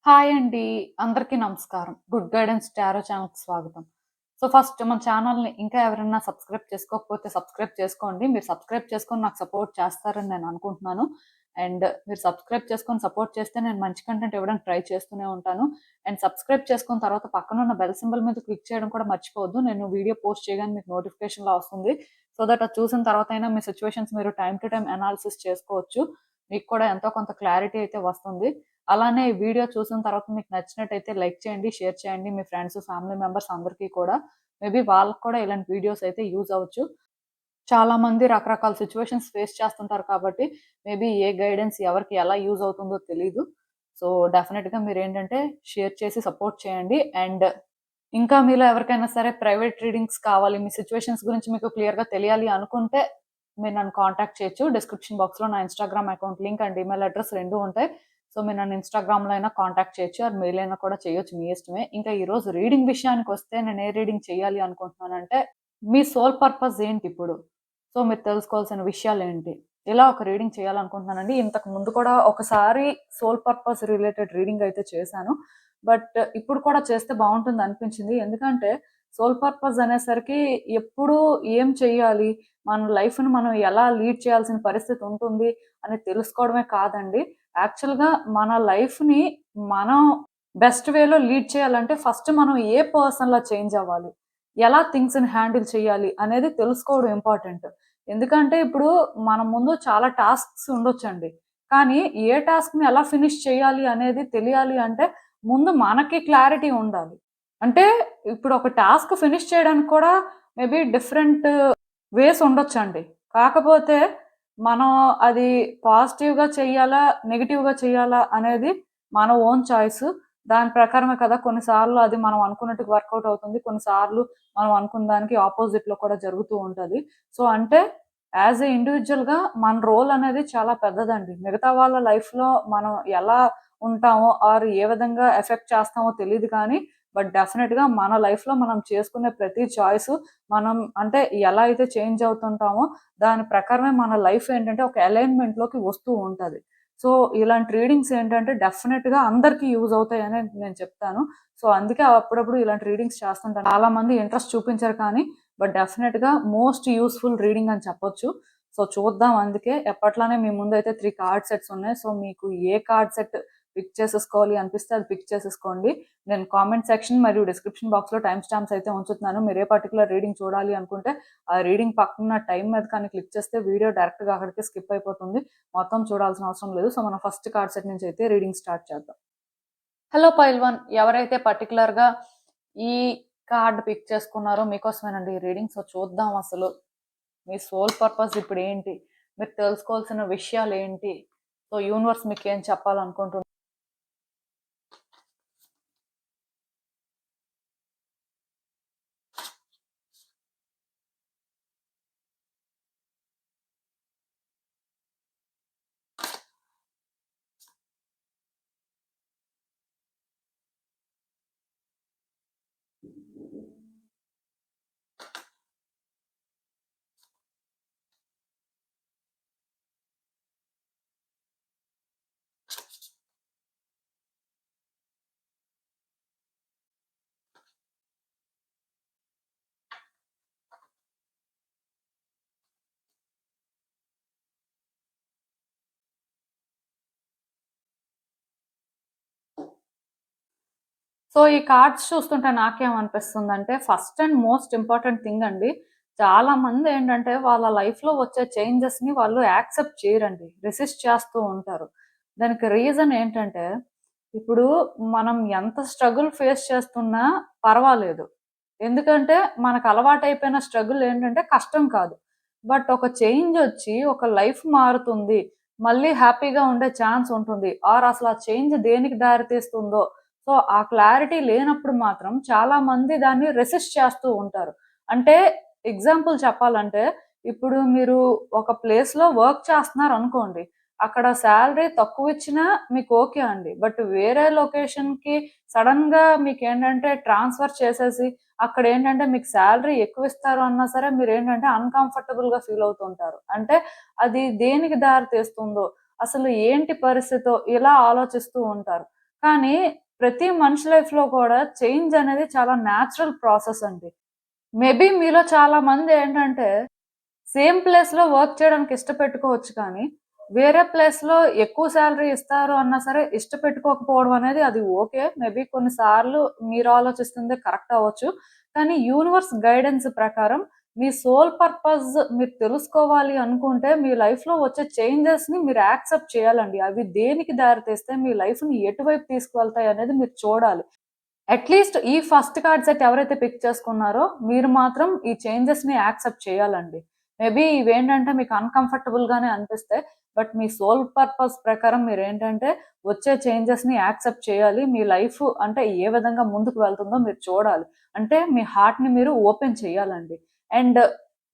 Hi అండి. అందరికీ నమస్కారం. గుడ్ గైడెన్స్ టారో ఛానల్‌కి స్వాగతం. ఫస్ట్ మన ఛానల్‌ని ఇంకా ఎవరైనా సబ్స్క్రైబ్ చేసుకోకపోతే సబ్స్క్రైబ్ చేసుకోండి. మీరు సబ్స్క్రైబ్ చేసుకొని నాకు సపోర్ట్ చేస్తారని నేను అనుకుంటున్నాను. అండ్ మీరు సబ్స్క్రైబ్ చేసుకొని సపోర్ట్ చేస్తే నేను మంచి కంటెంట్ ఇవ్వడానికి ట్రై చేస్తూనే ఉంటాను. అండ్ సబ్స్క్రైబ్ చేసుకున్న తర్వాత పక్కనున్న బెల్ సింబల్ మీద క్లిక్ చేయడం కూడా మర్చిపోవద్దు. నేను వీడియో పోస్ట్ చేయగానే మీకు నోటిఫికేషన్‌లా వస్తుంది. సో దట్ అది చూసిన తర్వాత అయినా మీ సిట్యుయేషన్స్ మీరు టైమ్ టు టైమ్ అనాలిసిస్ చేసుకోవచ్చు. మీకు కూడా ఎంతో కొంత క్లారిటీ అయితే వస్తుంది. అలానే ఈ వీడియో చూసిన తర్వాత మీకు నచ్చినట్టయితే లైక్ చేయండి, షేర్ చేయండి మీ ఫ్రెండ్స్, ఫ్యామిలీ మెంబర్స్ అందరికీ కూడా. మేబీ వాళ్ళకి కూడా ఇలాంటి వీడియోస్ అయితే యూజ్ అవ్వచ్చు. చాలా మంది రకరకాల సిట్యుయేషన్స్ ఫేస్ చేస్తుంటారు కాబట్టి మేబీ ఏ గైడెన్స్ ఎవరికి ఎలా యూజ్ అవుతుందో తెలీదు. సో డెఫినెట్‌గా మీరేంటంటే షేర్ చేసి సపోర్ట్ చేయండి. అండ్ ఇంకా మీలో ఎవరికైనా సరే ప్రైవేట్ రీడింగ్స్ కావాలి, మీ సిట్యుయేషన్స్ గురించి మీకు క్లియర్‌గా తెలియాలి అనుకుంటే మీరు నన్ను కాంటాక్ట్ చేయొచ్చు. డిస్క్రిప్షన్ బాక్స్‌లో నా Instagram account link and email address 2 ఉంటాయి. సో మీరు నన్ను ఇన్‌స్టాగ్రామ్‌లో అయినా కాంటాక్ట్ చేయొచ్చు. ఆర్ మెయిల్ అయినా కూడా చేయొచ్చు, మీ ఇష్టమే. ఇంకా ఈరోజు రీడింగ్ విషయానికొస్తే నేను ఏ రీడింగ్ చేయాలి అనుకుంటున్నానంటే, మీ సోల్ పర్పస్ ఏంటిప్పుడు? సో మీరు తెలుసుకోవాల్సిన విషయాలేంటి? ఇలా ఒక రీడింగ్ చేయాలనుకుంటున్నానండి. ఇంతకు ముందు కూడా ఒకసారి సోల్ పర్పస్ రిలేటెడ్ రీడింగ్ అయితే చేశాను. బట్ ఇప్పుడు కూడా చేస్తే బావుంటుంది అనిపించింది. ఎందుకంటే సోల్ పర్పస్ అనేసరికి ఎప్పుడు ఏం చెయ్యాలి? మన లైఫ్‌ని మనం ఎలా లీడ్ చేయాల్సిన పరిస్థితి ఉంటుంది అని తెలుసుకోవడమే కాదండి. యాక్చువల్‌గా మన లైఫ్‌ని మనం బెస్ట్ వేలో లీడ్ చేయాలంటే ఫస్ట్ మనం ఏ పర్సన్‌లా చేంజ్ అవ్వాలి? ఎలా థింగ్స్‌ని హ్యాండిల్ చేయాలి అనేది తెలుసుకోవడం ఇంపార్టెంట్. ఎందుకంటే ఇప్పుడు మన ముందు చాలా టాస్క్స్ ఉండొచ్చండి. కానీ ఏ టాస్క్‌ని ఎలా ఫినిష్ చేయాలి అనేది తెలియాలి అంటే ముందు మనకి క్లారిటీ ఉండాలి. అంటే ఇప్పుడు ఒక టాస్క్ ఫినిష్ చేయడానికి కూడా మేబీ డిఫరెంట్ వేస్ ఉండొచ్చండి. కాకపోతే మనం అది పాజిటివ్‌గా చెయ్యాలా? నెగెటివ్‌గా చెయ్యాలా? అనేది మన ఓన్ చాయిస్. దాని ప్రకారమే కదా కొన్నిసార్లు అది మనం అనుకున్నట్టుగా వర్కౌట్ అవుతుంది. కొన్నిసార్లు మనం అనుకున్న దానికి అపోజిట్‌లో కూడా జరుగుతూ ఉంటది. సో, అంటే యాస్ ఎ ఇండివిడ్యుయల్‌గా మన రోల్ అనేది చాలా పెద్దదండి. మిగతా వాళ్ళ లైఫ్‌లో మనం ఎలా ఉంటామో ఆర్ ఏ విధంగా ఎఫెక్ట్ చేస్తామో తెలీదు కానీ, బట్ డెఫినిట్‌గా మన లైఫ్‌లో మనం చేసుకునే ప్రతి చాయిసు మనం అంటే ఎలా అయితే చేంజ్ అవుతుంటామో దాని ప్రకారమే మన లైఫ్ ఏంటంటే ఒక అలైన్‌మెంట్‌లోకి వస్తూ ఉంటది. సో, ఇలాంటి రీడింగ్స్ ఏంటంటే డెఫినిట్‌గా అందరికీ యూజ్ అవుతాయనే నేను చెప్తాను. సో, అందుకే అప్పుడప్పుడు ఇలాంటి రీడింగ్స్ చేస్తుంటాను. చాలా మంది ఇంట్రెస్ట్ చూపించరు కానీ, బట్ డెఫినిట్‌గా మోస్ట్ యూజ్‌ఫుల్ రీడింగ్ అని చెప్పొచ్చు. సో, చూద్దాం అందుకే. ఎప్పట్లానే మీ ముందైతే 3 కార్డ్ సెట్స్ ఉన్నాయి. సో, మీకు ఏ కార్డ్ సెట్ పిక్ చేసేసుకోవాలి అనిపిస్తే అది పిక్ చేసేసుకోండి. నేను కామెంట్ సెక్షన్ మరియు డిస్క్రిప్షన్ బాక్స్‌లో టైమ్ స్టాంప్స్ అయితే ఉంచుతున్నాను. మీరు ఏ పర్టిక్యులర్ రీడింగ్ చూడాలి అనుకుంటే, ఆ రీడింగ్ పక్కన టైమ్ మీద కానీ క్లిక్ చేస్తే వీడియో డైరెక్ట్‌గా అక్కడికే స్కిప్ అయిపోతుంది. మొత్తం చూడాల్సిన అవసరం లేదు. సో, మనం ఫస్ట్ కార్డ్ సెట్ నుంచి అయితే రీడింగ్ స్టార్ట్ చేద్దాం. హలో పైల్వాన్, ఎవరైతే పర్టిక్యులర్‌గా ఈ కార్డ్ పిక్ చేసుకున్నారో మీకోసమేనండి ఈ రీడింగ్. సో, చూద్దాం అసలు మీ సోల్ పర్పస్ ఇప్పుడేంటి? మీరు తెలుసుకోవాల్సిన విషయాలేంటి? సో, యూనివర్స్ మీకేం చెప్పాలనుకుంటుంది? సో, ఈ కార్డ్స్ చూస్తుంటే నాకేమనిపిస్తుందంటే, first and most important thing అండి. చాలా మందేంటంటే, వాళ్ళ లైఫ్‌లో వచ్చే చేంజెస్‌ని వాళ్ళు యాక్సెప్ట్ చేయరండి. రెసిస్ట్ చేస్తూ ఉంటారు. దానికి రీజన్ ఏంటంటే, ఇప్పుడు మనం ఎంత స్ట్రగుల్ ఫేస్ చేస్తున్నా పర్వాలేదు. ఎందుకంటే, మనకు అలవాటైపోయిన స్ట్రగుల్ ఏంటంటే కష్టం కాదు. బట్ ఒక చేంజొచ్చి, ఒక లైఫ్ మారుతుంది. మళ్ళీ హ్యాపీగా ఉండే ఛాన్స్ ఉంటుంది. ఆర్ అసలు ఆ చేంజ్ దేనికి దారి తీస్తుందో సో, ఆ క్లారిటీ లేనప్పుడు మాత్రం చాలా మంది దాన్ని రెసిస్ట్ చేస్తూ ఉంటారు. అంటే ఎగ్జాంపుల్ చెప్పాలంటే, ఇప్పుడు మీరు ఒక ప్లేస్‌లో వర్క్ చేస్తున్నారనుకోండి. అక్కడ సాలరీ తక్కువిచ్చినా మీకు ఓకే అండి. బట్ వేరే లొకేషన్‌కి సడెన్‌గా మీకేంటంటే ట్రాన్స్‌ఫర్ చేసేసి, అక్కడేంటంటే మీకు సాలరీ ఎక్కువిస్తారు అన్నా సరే మీరేంటంటే అన్‌కంఫర్టబుల్‌గా ఫీల్ అవుతుంటారు. అంటే అది దేనికి దారి తీస్తుందో, అసలు ఏంటి పరిస్థితో ఇలా ఆలోచిస్తూ ఉంటారు. కానీ ప్రతి మనిషి లైఫ్‌లో కూడా చేంజ్ అనేది చాలా న్యాచురల్ ప్రాసెస్ అండి. మేబీ మీలో చాలా మందేంటంటే సేమ్ ప్లేస్‌లో వర్క్ చేయడానికి ఇష్టపెట్టుకోవచ్చు కానీ, వేరే ప్లేస్‌లో ఎక్కువ సాలరీ ఇస్తారు అన్నా సరే ఇష్టపెట్టుకోకపోవడం అనేది అది ఓకే. మేబీ కొన్ని సార్లు మీరు ఆలోచిస్తుందే కరెక్ట్ అవ్వచ్చు. కానీ యూనివర్స్ గైడెన్స్ ప్రకారం మీ సోల్ పర్పస్ మీరు తెలుసుకోవాలి అనుకుంటే మీ లైఫ్‌లో వచ్చే చేంజెస్‌ని మీరు యాక్సెప్ట్ చేయాలండి. అవి దేనికి దారితీస్తే మీ లైఫ్‌ని ఎటువైపు తీసుకువెళ్తాయి అనేది మీరు చూడాలి. అట్‌లీస్ట్ ఈ ఫస్ట్ కార్డ్ సెట్ ఎవరైతే పిక్ చేసుకున్నారో, మీరు మాత్రం ఈ చేంజెస్‌ని యాక్సెప్ట్ చేయాలండి. మేబీ ఇవేంటంటే మీకు అన్‌కంఫర్టబుల్‌గానే అనిపిస్తాయి. బట్ మీ సోల్ పర్పస్ ప్రకారం మీరేంటంటే వచ్చే చేంజెస్‌ని యాక్సెప్ట్ చేయాలి. మీ లైఫ్ అంటే ఏ విధంగా ముందుకు వెళ్తుందో మీరు చూడాలి. అంటే మీ హార్ట్‌ని మీరు ఓపెన్ చేయాలండి. అండ్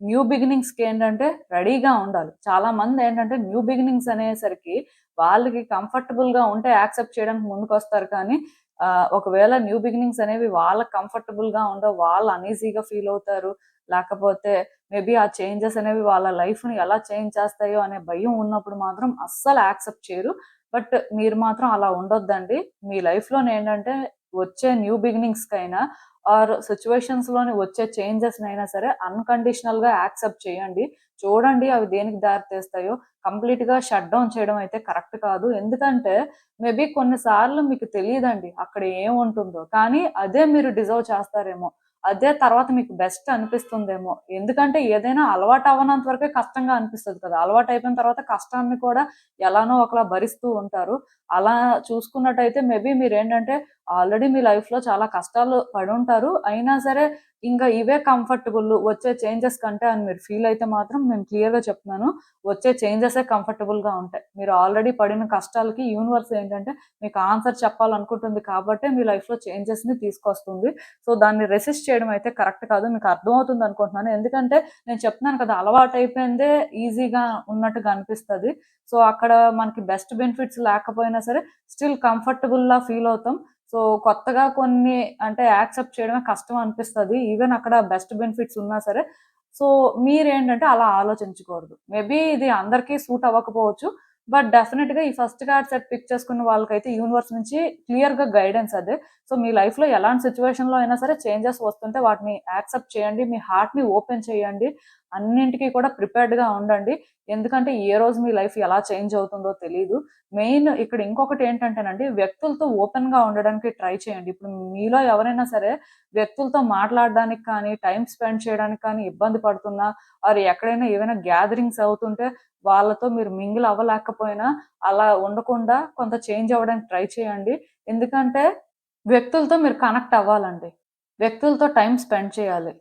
న్యూ బిగినింగ్స్‌కి ఏంటంటే రెడీగా ఉండాలి. చాలామందేంటంటే న్యూ బిగినింగ్స్ అనేసరికి వాళ్ళకి కంఫర్టబుల్‌గా ఉంటే యాక్సెప్ట్ చేయడానికి ముందుకొస్తారు కానీ ఒకవేళ న్యూ బిగినింగ్స్ అనేవి వాళ్ళకి కంఫర్టబుల్‌గా ఉండవు. వాళ్ళు అన్‌ఈజీగా ఫీల్ అవుతారు. లేకపోతే మేబీ ఆ చేంజెస్ అనేవి వాళ్ళ లైఫ్‌ని ఎలా చేంజ్ చేస్తాయో అనే భయం ఉన్నప్పుడు మాత్రం అస్సలు యాక్సెప్ట్ చేయరు. బట్ మీరు మాత్రం అలా ఉండొద్దండి. మీ లైఫ్‌లోనేంటంటే వచ్చే న్యూ బిగినింగ్స్‌కైనా ఆర్ సిట్యుయేషన్స్‌లోని వచ్చే చేంజెస్‌నైనా సరే అన్‌కండిషనల్‌గా యాక్సెప్ట్ చేయండి. చూడండి అవి దేనికి దారి తీస్తాయో. కంప్లీట్‌గా షట్ డౌన్ చేయడం అయితే కరెక్ట్ కాదు. ఎందుకంటే మేబీ కొన్ని సార్లు మీకు తెలీదండి అక్కడ ఏముంటుందో. కానీ అదే మీరు డిజర్వ్ చేస్తారేమో. అదే తర్వాత మీకు బెస్ట్ అనిపిస్తుందేమో. ఎందుకంటే ఏదైనా అలవాటు అవ్వనంత వరకే కష్టంగా అనిపిస్తది కదా! అలవాటయిపోయిన తర్వాత కష్టాన్ని కూడా ఎలానో ఒకలా భరిస్తూ ఉంటారు. అలా చూసుకున్నట్టయితే మేబీ మీరేంటంటే ఆల్రెడీ మీ లైఫ్‌లో చాలా కష్టాలు పడుంటారు. అయినా సరే ఇంకా ఇవే కంఫర్టబుల్ వచ్చే చేంజెస్ కంటే అని మీరు ఫీల్ అయితే మాత్రం నేను క్లియర్‌గా చెప్తున్నాను. వచ్చే చేంజెసే కంఫర్టబుల్‌గా ఉంటాయి. మీరు ఆల్రెడీ పడిన కష్టాలకి యూనివర్స్ ఏంటంటే మీకు ఆన్సర్ చెప్పాలనుకుంటుంది కాబట్టే మీ లైఫ్‌లో చేంజెస్‌ని తీసుకొస్తుంది. సో, దాన్ని రెసిస్ట్ చేయడం అయితే కరెక్ట్ కాదు. మీకు అర్థమవుతుంది అనుకుంటున్నాను. ఎందుకంటే నేను చెప్తున్నాను కదా! అలవాటయిపోయిందే ఈజీగా ఉన్నట్టుగా అనిపిస్తది. సో, అక్కడ మనకి బెస్ట్ బెనిఫిట్స్ లేకపోయినా సరే స్టిల్ కంఫర్టబుల్‌లా ఫీల్ అవుతాం. సో, కొత్తగా కొన్ని అంటే యాక్సెప్ట్ చేయడమే కష్టం అనిపిస్తది. ఈవెన్ అక్కడ బెస్ట్ బెనిఫిట్స్ ఉన్నా సరే. సో, మీరేంటంటే అలా ఆలోచించకూడదు. మేబీ ఇది అందరికీ సూట్ అవ్వకపోవచ్చు. బట్ డెఫినిట్‌గా ఈ ఫస్ట్ కార్డ్ సెట్ పిక్ చేసుకున్న వాళ్ళకైతే యూనివర్స్ నుంచి క్లియర్‌గా గైడెన్స్ అదే. సో, మీ లైఫ్‌లో ఎలాంటి సిట్యుయేషన్‌లో అయినా సరే చేంజెస్ వస్తుంటే వాటిని యాక్సెప్ట్ చేయండి. మీ హార్ట్‌ని ఓపెన్ చేయండి. అన్నింటికి కూడా ప్రిపేర్డ్‌గా ఉండండి. ఎందుకంటే ఏ రోజు మీ లైఫ్ ఎలా చేంజ్ అవుతుందో తెలీదు. మెయిన్ ఇక్కడ ఇంకొకటేంటంటేనండి, వ్యక్తులతో ఓపెన్‌గా ఉండడానికి ట్రై చేయండి. ఇప్పుడు మీలో ఎవరైనా సరే వ్యక్తులతో మాట్లాడడానికి కానీ, టైమ్ స్పెండ్ చేయడానికి కానీ ఇబ్బంది పడుతున్నా, ఆర్ ఎక్కడైనా ఏవైనా గ్యాదరింగ్స్ అవుతుంటే వాళ్ళతో మీరు మింగిల్ అవ్వలేకపోయినా, అలా ఉండకుండా కొంత చేంజ్ అవ్వడానికి ట్రై చేయండి. ఎందుకంటే వ్యక్తులతో మీరు కనెక్ట్ అవ్వాలండి. వ్యక్తులతో టైమ్ స్పెండ్ చేయాలి.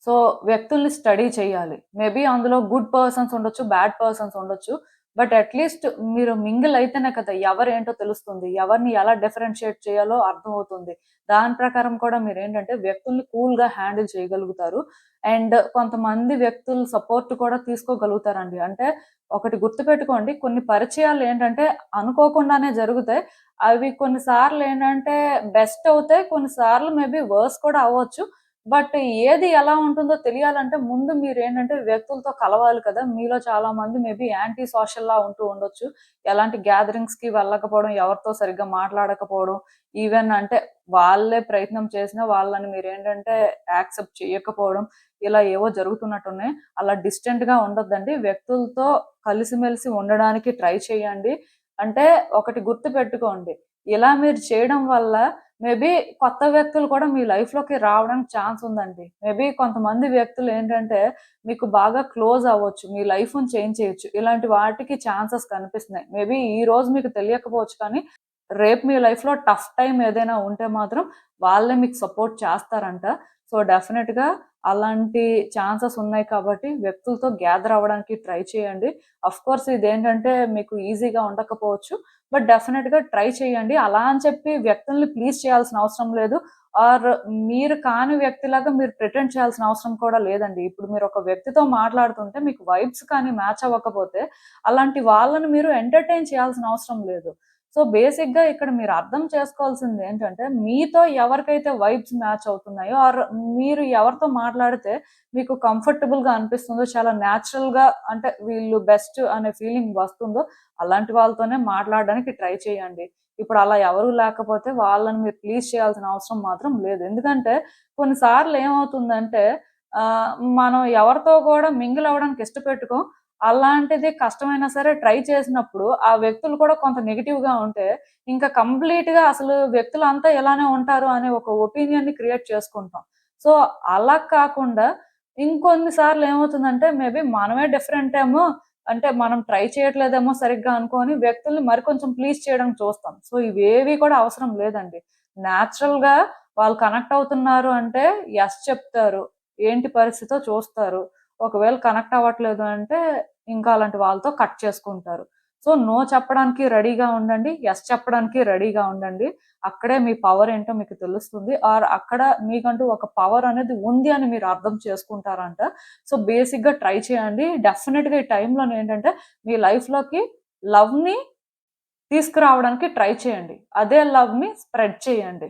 సో, వ్యక్తుల్ని స్టడీ చేయాలి. మేబీ అందులో గుడ్ పర్సన్స్ ఉండొచ్చు, బ్యాడ్ పర్సన్స్ ఉండొచ్చు. బట్ అట్‌లీస్ట్ మీరు మింగిల్ అయితేనే కదా ఎవరేంటో తెలుస్తుంది. ఎవరిని ఎలా డిఫరెన్షియేట్ చేయాలో అర్థమవుతుంది. దాని ప్రకారం కూడా మీరేంటంటే వ్యక్తుల్ని కూల్‌గా హ్యాండిల్ చేయగలుగుతారు. అండ్ కొంతమంది వ్యక్తుల సపోర్ట్ కూడా తీసుకోగలుగుతారండి. అంటే ఒకటి గుర్తుపెట్టుకోండి కొన్ని పరిచయాలేంటంటే అనుకోకుండానే జరుగుతాయి. అవి కొన్ని సార్లేంటంటే బెస్ట్ అవుతాయి. కొన్ని సార్లు మేబీ వర్స్ కూడా అవ్వచ్చు. బట్ ఏది ఎలా ఉంటుందో తెలియాలంటే ముందు మీరేంటంటే వ్యక్తులతో కలవాలి కదా! మీలో చాలా మంది మేబీ యాంటీ సోషల్‌లా ఉంటూ ఉండొచ్చు. ఎలాంటి గ్యాదరింగ్స్‌కి వెళ్ళకపోవడం, ఎవరితో సరిగ్గా మాట్లాడకపోవడం, ఈవెన్ అంటే వాళ్ళే ప్రయత్నం చేసినా వాళ్ళని మీరేంటంటే యాక్సెప్ట్ చేయకపోవడం, ఇలా ఏవో జరుగుతున్నట్టున్నాయి. అలా డిస్టెంట్‌గా ఉండొద్దండి. వ్యక్తులతో కలిసిమెలిసి ఉండడానికి ట్రై చేయండి. అంటే ఒకటి గుర్తుపెట్టుకోండి. ఇలా మీరు చేయడం వల్ల మేబీ కొత్త వ్యక్తులు కూడా మీ లైఫ్‌లోకి రావడానికి ఛాన్స్ ఉందండి. మేబీ కొంతమంది వ్యక్తులేంటంటే, మీకు బాగా క్లోజ్ అవ్వచ్చు. మీ లైఫ్‌ని చేంజ్ చేయొచ్చు. ఇలాంటి వాటికి ఛాన్సెస్ కనిపిస్తున్నాయి. మేబీ ఈరోజు మీకు తెలియకపోవచ్చు కానీ, రేపు మీ లైఫ్‌లో టఫ్ టైమ్ ఏదైనా ఉంటే మాత్రం వాళ్ళే మీకు సపోర్ట్ చేస్తారంట. సో, డెఫినెట్‌గా అలాంటి ఛాన్సెస్ ఉన్నాయి కాబట్టి వ్యక్తులతో గ్యాదర్ అవ్వడానికి ట్రై చేయండి. ఆఫ్‌కోర్స్ ఇదేంటంటే మీకు ఈజీగా ఉండకపోవచ్చు. బట్ డెఫినెట్‌గా ట్రై చేయండి. అలా అని చెప్పి వ్యక్తుల్ని ప్లీజ్ చేయాల్సిన అవసరం లేదు. ఆర్ మీరు కాని వ్యక్తిలాగా మీరు ప్రిటెండ్ చేయాల్సిన అవసరం కూడా లేదండి. ఇప్పుడు మీరు ఒక వ్యక్తితో మాట్లాడుతుంటే మీకు వైబ్స్ కానీ మ్యాచ్ అవ్వకపోతే అలాంటి వాళ్ళని మీరు ఎంటర్‌టైన్ చేయాల్సిన అవసరం లేదు. సో, బేసిక్‌గా ఇక్కడ మీరు అర్థం చేసుకోవాల్సిందేంటంటే, మీతో ఎవరికైతే వైబ్స్ మ్యాచ్ అవుతున్నాయో ఆర్ మీరు ఎవరితో మాట్లాడితే మీకు కంఫర్టబుల్‌గా అనిపిస్తుందో, చాలా న్యాచురల్‌గా అంటే వీళ్ళు బెస్ట్ అనే ఫీలింగ్ వస్తుందో, అలాంటి వాళ్ళతోనే మాట్లాడడానికి ట్రై చేయండి. ఇప్పుడు అలా ఎవరు లేకపోతే వాళ్ళని మీరు ప్లీజ్ చేయాల్సిన అవసరం మాత్రం లేదు. ఎందుకంటే కొన్నిసార్లు ఏమవుతుందంటే మనం ఎవరితో కూడా మింగిల్ అవ్వడానికి ఇష్టపెట్టుకోం. అలాంటిది కష్టమైనా సరే ట్రై చేసినప్పుడు ఆ వ్యక్తులు కూడా కొంత నెగెటివ్‌గా ఉంటే ఇంకా కంప్లీట్‌గా అసలు వ్యక్తులంతా ఇలానే ఉంటారు అనే ఒక ఒపీనియన్‌ని క్రియేట్ చేసుకుంటాం. సో, అలా కాకుండా ఇంకొన్ని సార్లు ఏమవుతుందంటే మేబీ మనమే డిఫరెంట్ ఏమో, అంటే మనం ట్రై చేయట్లేదేమో సరిగ్గా అనుకోని వ్యక్తుల్ని మరికొంచెం ప్లీజ్ చేయడానికి చూస్తాం. సో, ఇవేవి కూడా అవసరం లేదండి. నేచురల్‌గా వాళ్ళు కనెక్ట్ అవుతున్నారు అంటే యెస్ చెప్తారు. ఏంటి పరిస్థితో చూస్తారు. ఒకవేళ కనెక్ట్ అవ్వట్లేదు అంటే ఇంకా అలాంటి వాళ్ళతో కట్ చేసుకుంటారు. సో, నో చెప్పడానికి రెడీగా ఉండండి. యెస్ చెప్పడానికి రెడీగా ఉండండి. అక్కడే మీ పవర్ ఏంటో మీకు తెలుస్తుంది. ఆర్ అక్కడ మీకంటూ ఒక పవర్ అనేది ఉంది అని మీరు అర్థం చేసుకుంటారంట. సో, బేసిక్‌గా ట్రై చేయండి. డెఫినిట్‌గా ఈ టైంలోనేంటంటే మీ లైఫ్‌లోకి లవ్‌ని తీసుకురావడానికి ట్రై చేయండి. అదే లవ్‌ని స్ప్రెడ్ చేయండి.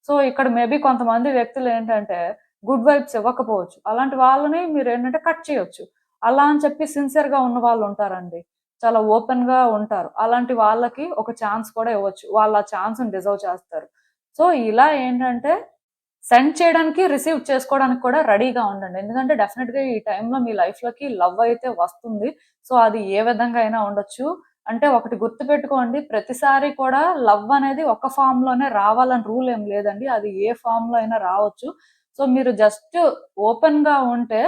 సో, ఇక్కడ మేబీ కొంతమంది వ్యక్తులేంటంటే గుడ్ వైబ్స్ ఇవ్వకపోవచ్చు. అలాంటి వాళ్ళని మీరేంటంటే కట్ చేయొచ్చు. అలా అని చెప్పి సిన్సియర్‌గా ఉన్న వాళ్ళుంటారండి. చాలా ఓపెన్‌గా ఉంటారు. అలాంటి వాళ్ళకి ఒక ఛాన్స్ కూడా ఇవ్వచ్చు. వాళ్ళు ఆ ఛాన్స్‌ని డిజర్వ్ చేస్తారు. సో, ఇలా ఏంటంటే సెండ్ చేయడానికి, రిసీవ్ చేసుకోవడానికి కూడా రెడీగా ఉండండి. ఎందుకంటే డెఫినిట్‌గా ఈ టైంలో మీ లైఫ్‌లోకి లవ్ అయితే వస్తుంది. సో, అది ఏ విధంగా అయినా ఉండొచ్చు. అంటే ఒకటి గుర్తుపెట్టుకోండి. ప్రతిసారి కూడా లవ్ అనేది ఒక ఫార్మ్‌లోనే రావాలని రూల్ ఏం లేదండి. అది ఏ ఫార్మ్‌లో అయినా రావచ్చు. సో, మీరు జస్ట్ ఓపెన్‌గా ఉంటే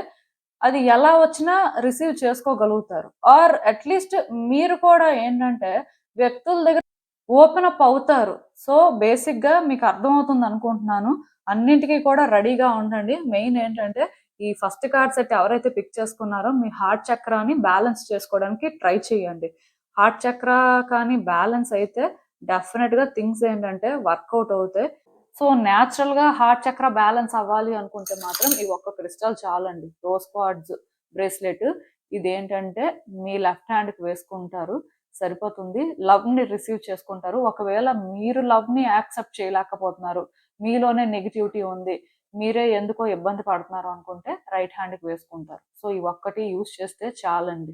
అది ఎలా వచ్చినా రిసీవ్ చేసుకోగలుగుతారు. ఆర్ అట్‌లీస్ట్ మీరు కూడా ఏంటంటే వ్యక్తుల దగ్గర ఓపెన్ అప్ అవుతారు. సో, బేసిక్‌గా మీకు అర్థమవుతుందనుకుంటున్నాను. అన్నింటికి కూడా రెడీగా ఉండండి. మెయిన్ ఏంటంటే, ఈ ఫస్ట్ కార్డ్ సెట్ ఎవరైతే పిక్ చేసుకున్నారో, మీ హార్ట్ చక్రాని బ్యాలెన్స్ చేసుకోవడానికి ట్రై చేయండి. హార్ట్ చక్ర కానీ బ్యాలెన్స్ అయితే డెఫినిట్‌గా థింగ్స్ ఏంటంటే వర్కౌట్ అవుతాయి. సో, నేచురల్‌గా హార్ట్ చక్ర బ్యాలెన్స్ అవ్వాలి అనుకుంటే మాత్రం ఈ ఒక్క క్రిస్టల్ చాలండి. Rose quartz bracelet. ఇదేంటంటే మీ లెఫ్ట్ హ్యాండ్‌కి వేసుకుంటారు. సరిపోతుంది. లవ్‌ని రిసీవ్ చేసుకుంటారు. ఒకవేళ మీరు లవ్‌ని యాక్సెప్ట్ చేయలేకపోతున్నారు. మీలోనే నెగటివిటీ ఉంది. మీరే ఎందుకో ఇబ్బంది పడుతున్నారు అనుకుంటే రైట్ హ్యాండ్‌కి వేసుకుంటారు. సో, ఈ ఒక్కటి యూజ్ చేస్తే చాలండి.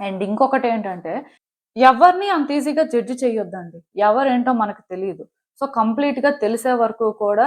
అండ్ ఇంకొకటేంటంటే ఎవరిని అంత ఈజీగా జడ్జ్ చేయొద్దండి. ఎవరేంటో మనకు తెలీదు. సో, కంప్లీట్‌గా తెలిసే వరకు కూడా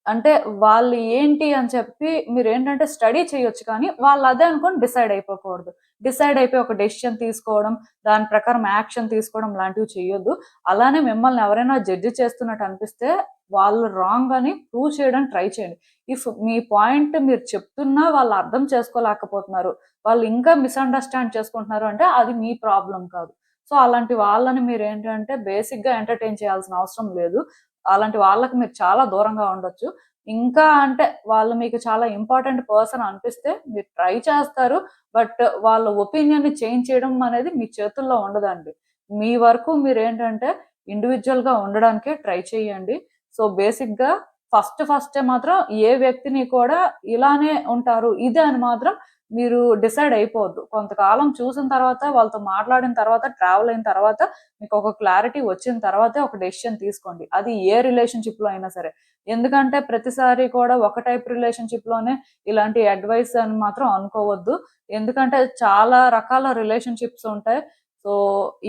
అంటే వాళ్ళు ఏంటి అని చెప్పి మీరేంటంటే స్టడీ చేయొచ్చు కానీ, వాళ్ళు అదే అనుకోని డిసైడ్ అయిపోకూడదు. డిసైడ్ అయిపోయి ఒక డెసిషన్ తీసుకోవడం, దాని ప్రకారం యాక్షన్ తీసుకోవడం లాంటివి చేయొద్దు. అలానే మిమ్మల్ని ఎవరైనా జడ్జ్ చేస్తున్నట్టు అనిపిస్తే, వాళ్ళు రాంగ్ అని ప్రూవ్ చేయడానికి ట్రై చేయండి. ఇఫ్ మీ పాయింట్ మీరు చెప్తున్నా వాళ్ళు అర్థం చేసుకోలేకపోతున్నారు, వాళ్ళు ఇంకా మిస్‌అండర్‌స్టాండ్ చేసుకుంటున్నారు అంటే అది మీ ప్రాబ్లమ్ కాదు. సో, అలాంటి వాళ్ళని మీరేంటంటే బేసిక్‌గా ఎంటర్‌టైన్ చేయాల్సిన అవసరం లేదు. అలాంటి వాళ్ళకి మీరు చాలా దూరంగా ఉండొచ్చు. ఇంకా అంటే వాళ్ళు మీకు చాలా ఇంపార్టెంట్ పర్సన్ అనిపిస్తే మీరు ట్రై చేస్తారు. బట్ వాళ్ళ ఒపీనియన్‌ని చేంజ్ చేయడం అనేది మీ చేతుల్లో ఉండదండి. మీ వరకు మీరేంటంటే ఇండివిడ్యుయల్‌గా ఉండడానికే ట్రై చేయండి. సో, బేసిక్‌గా ఫస్టే మాత్రం ఏ వ్యక్తిని కూడా ఇలానే ఉంటారు. ఇదే అని మాత్రం మీరు డిసైడ్ అయిపోవద్దు. కొంతకాలం చూసిన తర్వాత, వాళ్ళతో మాట్లాడిన తర్వాత, ట్రావెల్ అయిన తర్వాత మీకొక క్లారిటీ వచ్చిన తర్వాతే ఒక డెసిషన్ తీసుకోండి. అది ఏ రిలేషన్‌షిప్‌లో అయినా సరే. ఎందుకంటే ప్రతిసారి కూడా ఒక టైప్ రిలేషన్‌షిప్‌లోనే ఇలాంటి అడ్వైస్ అని మాత్రం అనుకోవద్దు. ఎందుకంటే చాలా రకాల రిలేషన్‌షిప్స్ ఉంటాయి. సో,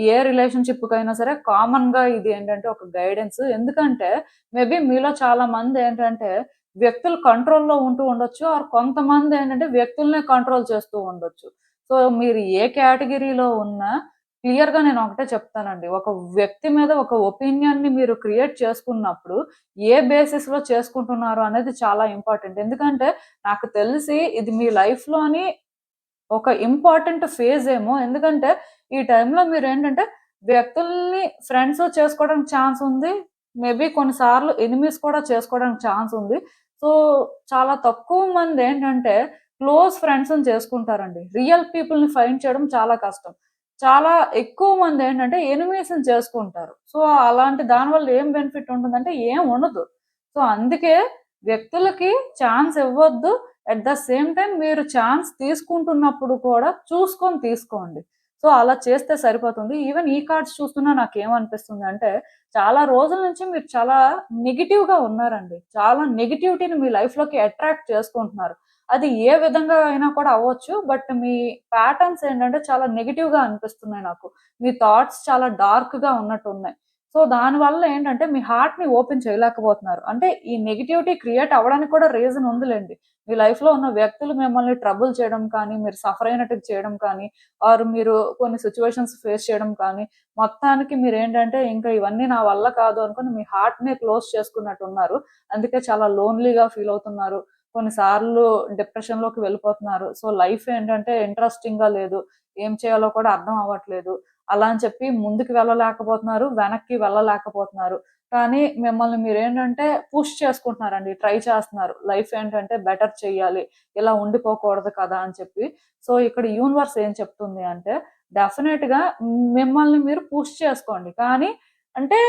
ఏ రిలేషన్‌షిప్‌కైనా సరే కామన్‌గా ఇది ఏంటంటే ఒక గైడెన్స్. ఎందుకంటే మేబీ మీలో చాలా మందేంటంటే వ్యక్తులు కంట్రోల్‌లో ఉంటూ ఉండొచ్చు. ఆర్ కొంతమందేంటంటే వ్యక్తులనే కంట్రోల్ చేస్తూ ఉండొచ్చు. సో, మీరు ఏ కేటగిరీలో ఉన్నా క్లియర్‌గా నేను ఒకటే చెప్తానండి. ఒక వ్యక్తి మీద ఒక ఒపీనియన్‌ని మీరు క్రియేట్ చేసుకున్నప్పుడు, ఏ బేసిస్‌లో చేసుకుంటున్నారు అనేది చాలా ఇంపార్టెంట్. ఎందుకంటే నాకు తెలిసి ఇది మీ లైఫ్‌లోని ఒక ఇంపార్టెంట్ ఫేజ్ ఏమో. ఎందుకంటే ఈ టైంలో మీరేంటంటే వ్యక్తుల్ని ఫ్రెండ్స్ చేసుకోవడానికి ఛాన్స్ ఉంది. మేబీ కొన్నిసార్లు ఎనిమీస్ కూడా చేసుకోవడానికి ఛాన్స్ ఉంది. సో, చాలా తక్కువ మందేంటంటే క్లోజ్ ఫ్రెండ్స్‌ని చేసుకుంటారండి. రియల్ పీపుల్‌ని ఫైండ్ చేయడం చాలా కష్టం. చాలా ఎక్కువ మందేంటంటే ఎనిమీస్‌ని చేసుకుంటారు. సో, అలాంటి దానివల్ల ఏం బెనిఫిట్ ఉంటుందంటే ఏం ఉండదు. సో, అందుకే వ్యక్తులకి ఛాన్స్ ఇవ్వొద్దు. అట్ ద సేమ్ టైమ్ మీరు ఛాన్స్ తీసుకుంటున్నప్పుడు కూడా చూసుకొని తీసుకోండి. సో, అలా చేస్తే సరిపోతుంది. ఈవెన్ ఈ కార్డ్స్ చూస్తున్నా నాకేమనిపిస్తుందంటే, చాలా రోజుల నుంచి మీరు చాలా నెగెటివ్‌గా ఉన్నారండి. చాలా నెగటివిటీని మీ లైఫ్‌లోకి అట్రాక్ట్ చేసుకుంటున్నారు. అది ఏ విధంగా అయినా కూడా అవ్వచ్చు. బట్ మీ ప్యాటర్న్స్ ఏంటంటే చాలా నెగెటివ్‌గా అనిపిస్తున్నాయి నాకు. మీ థాట్స్ చాలా డార్క్‌గా ఉన్నట్టున్నాయి. సో, దానివల్ల ఏంటంటే మీ హార్ట్‌ని ఓపెన్ చేయలేకపోతున్నారు. అంటే ఈ నెగటివిటీ క్రియేట్ అవ్వడానికి కూడా రీజన్ ఉందిలెండి. మీ లైఫ్‌లో ఉన్న వ్యక్తులు మిమ్మల్ని ట్రబుల్ చేయడం కానీ, మీరు సఫర్ అయినట్టుగా చేయడం కానీ, ఆర్ మీరు కొన్ని సిట్యుయేషన్స్ ఫేస్ చేయడం కానీ, మొత్తానికి మీరేంటంటే ఇంకా ఇవన్నీ నా వల్ల కాదు అనుకుని మీ హార్ట్‌నే క్లోజ్ చేసుకున్నట్టున్నారు. అందుకే చాలా లోన్‌లీగా ఫీల్ అవుతున్నారు. కొన్నిసార్లు డిప్రెషన్‌లోకి వెళ్ళిపోతున్నారు. సో, లైఫ్ ఏంటంటే ఇంట్రెస్టింగ్‌గా లేదు. ఏం చేయాలో కూడా అర్థం అవ్వట్లేదు. అలా అని చెప్పి ముందుకు వెళ్ళలేకపోతున్నారు. వెనక్కి వెళ్ళలేకపోతున్నారు. కానీ మిమ్మల్ని మీరేంటంటే పుష్ చేసుకుంటున్నారండి. ట్రై చేస్తున్నారు. లైఫ్ ఏంటంటే బెటర్ చెయ్యాలి. ఇలా ఉండిపోకూడదు కదా! అని చెప్పి. సో, ఇక్కడ యూనివర్స్ ఏం చెప్తుంది అంటే డెఫినెట్‌గా మిమ్మల్ని మీరు పుష్ చేసుకోండి. కానీ అంటే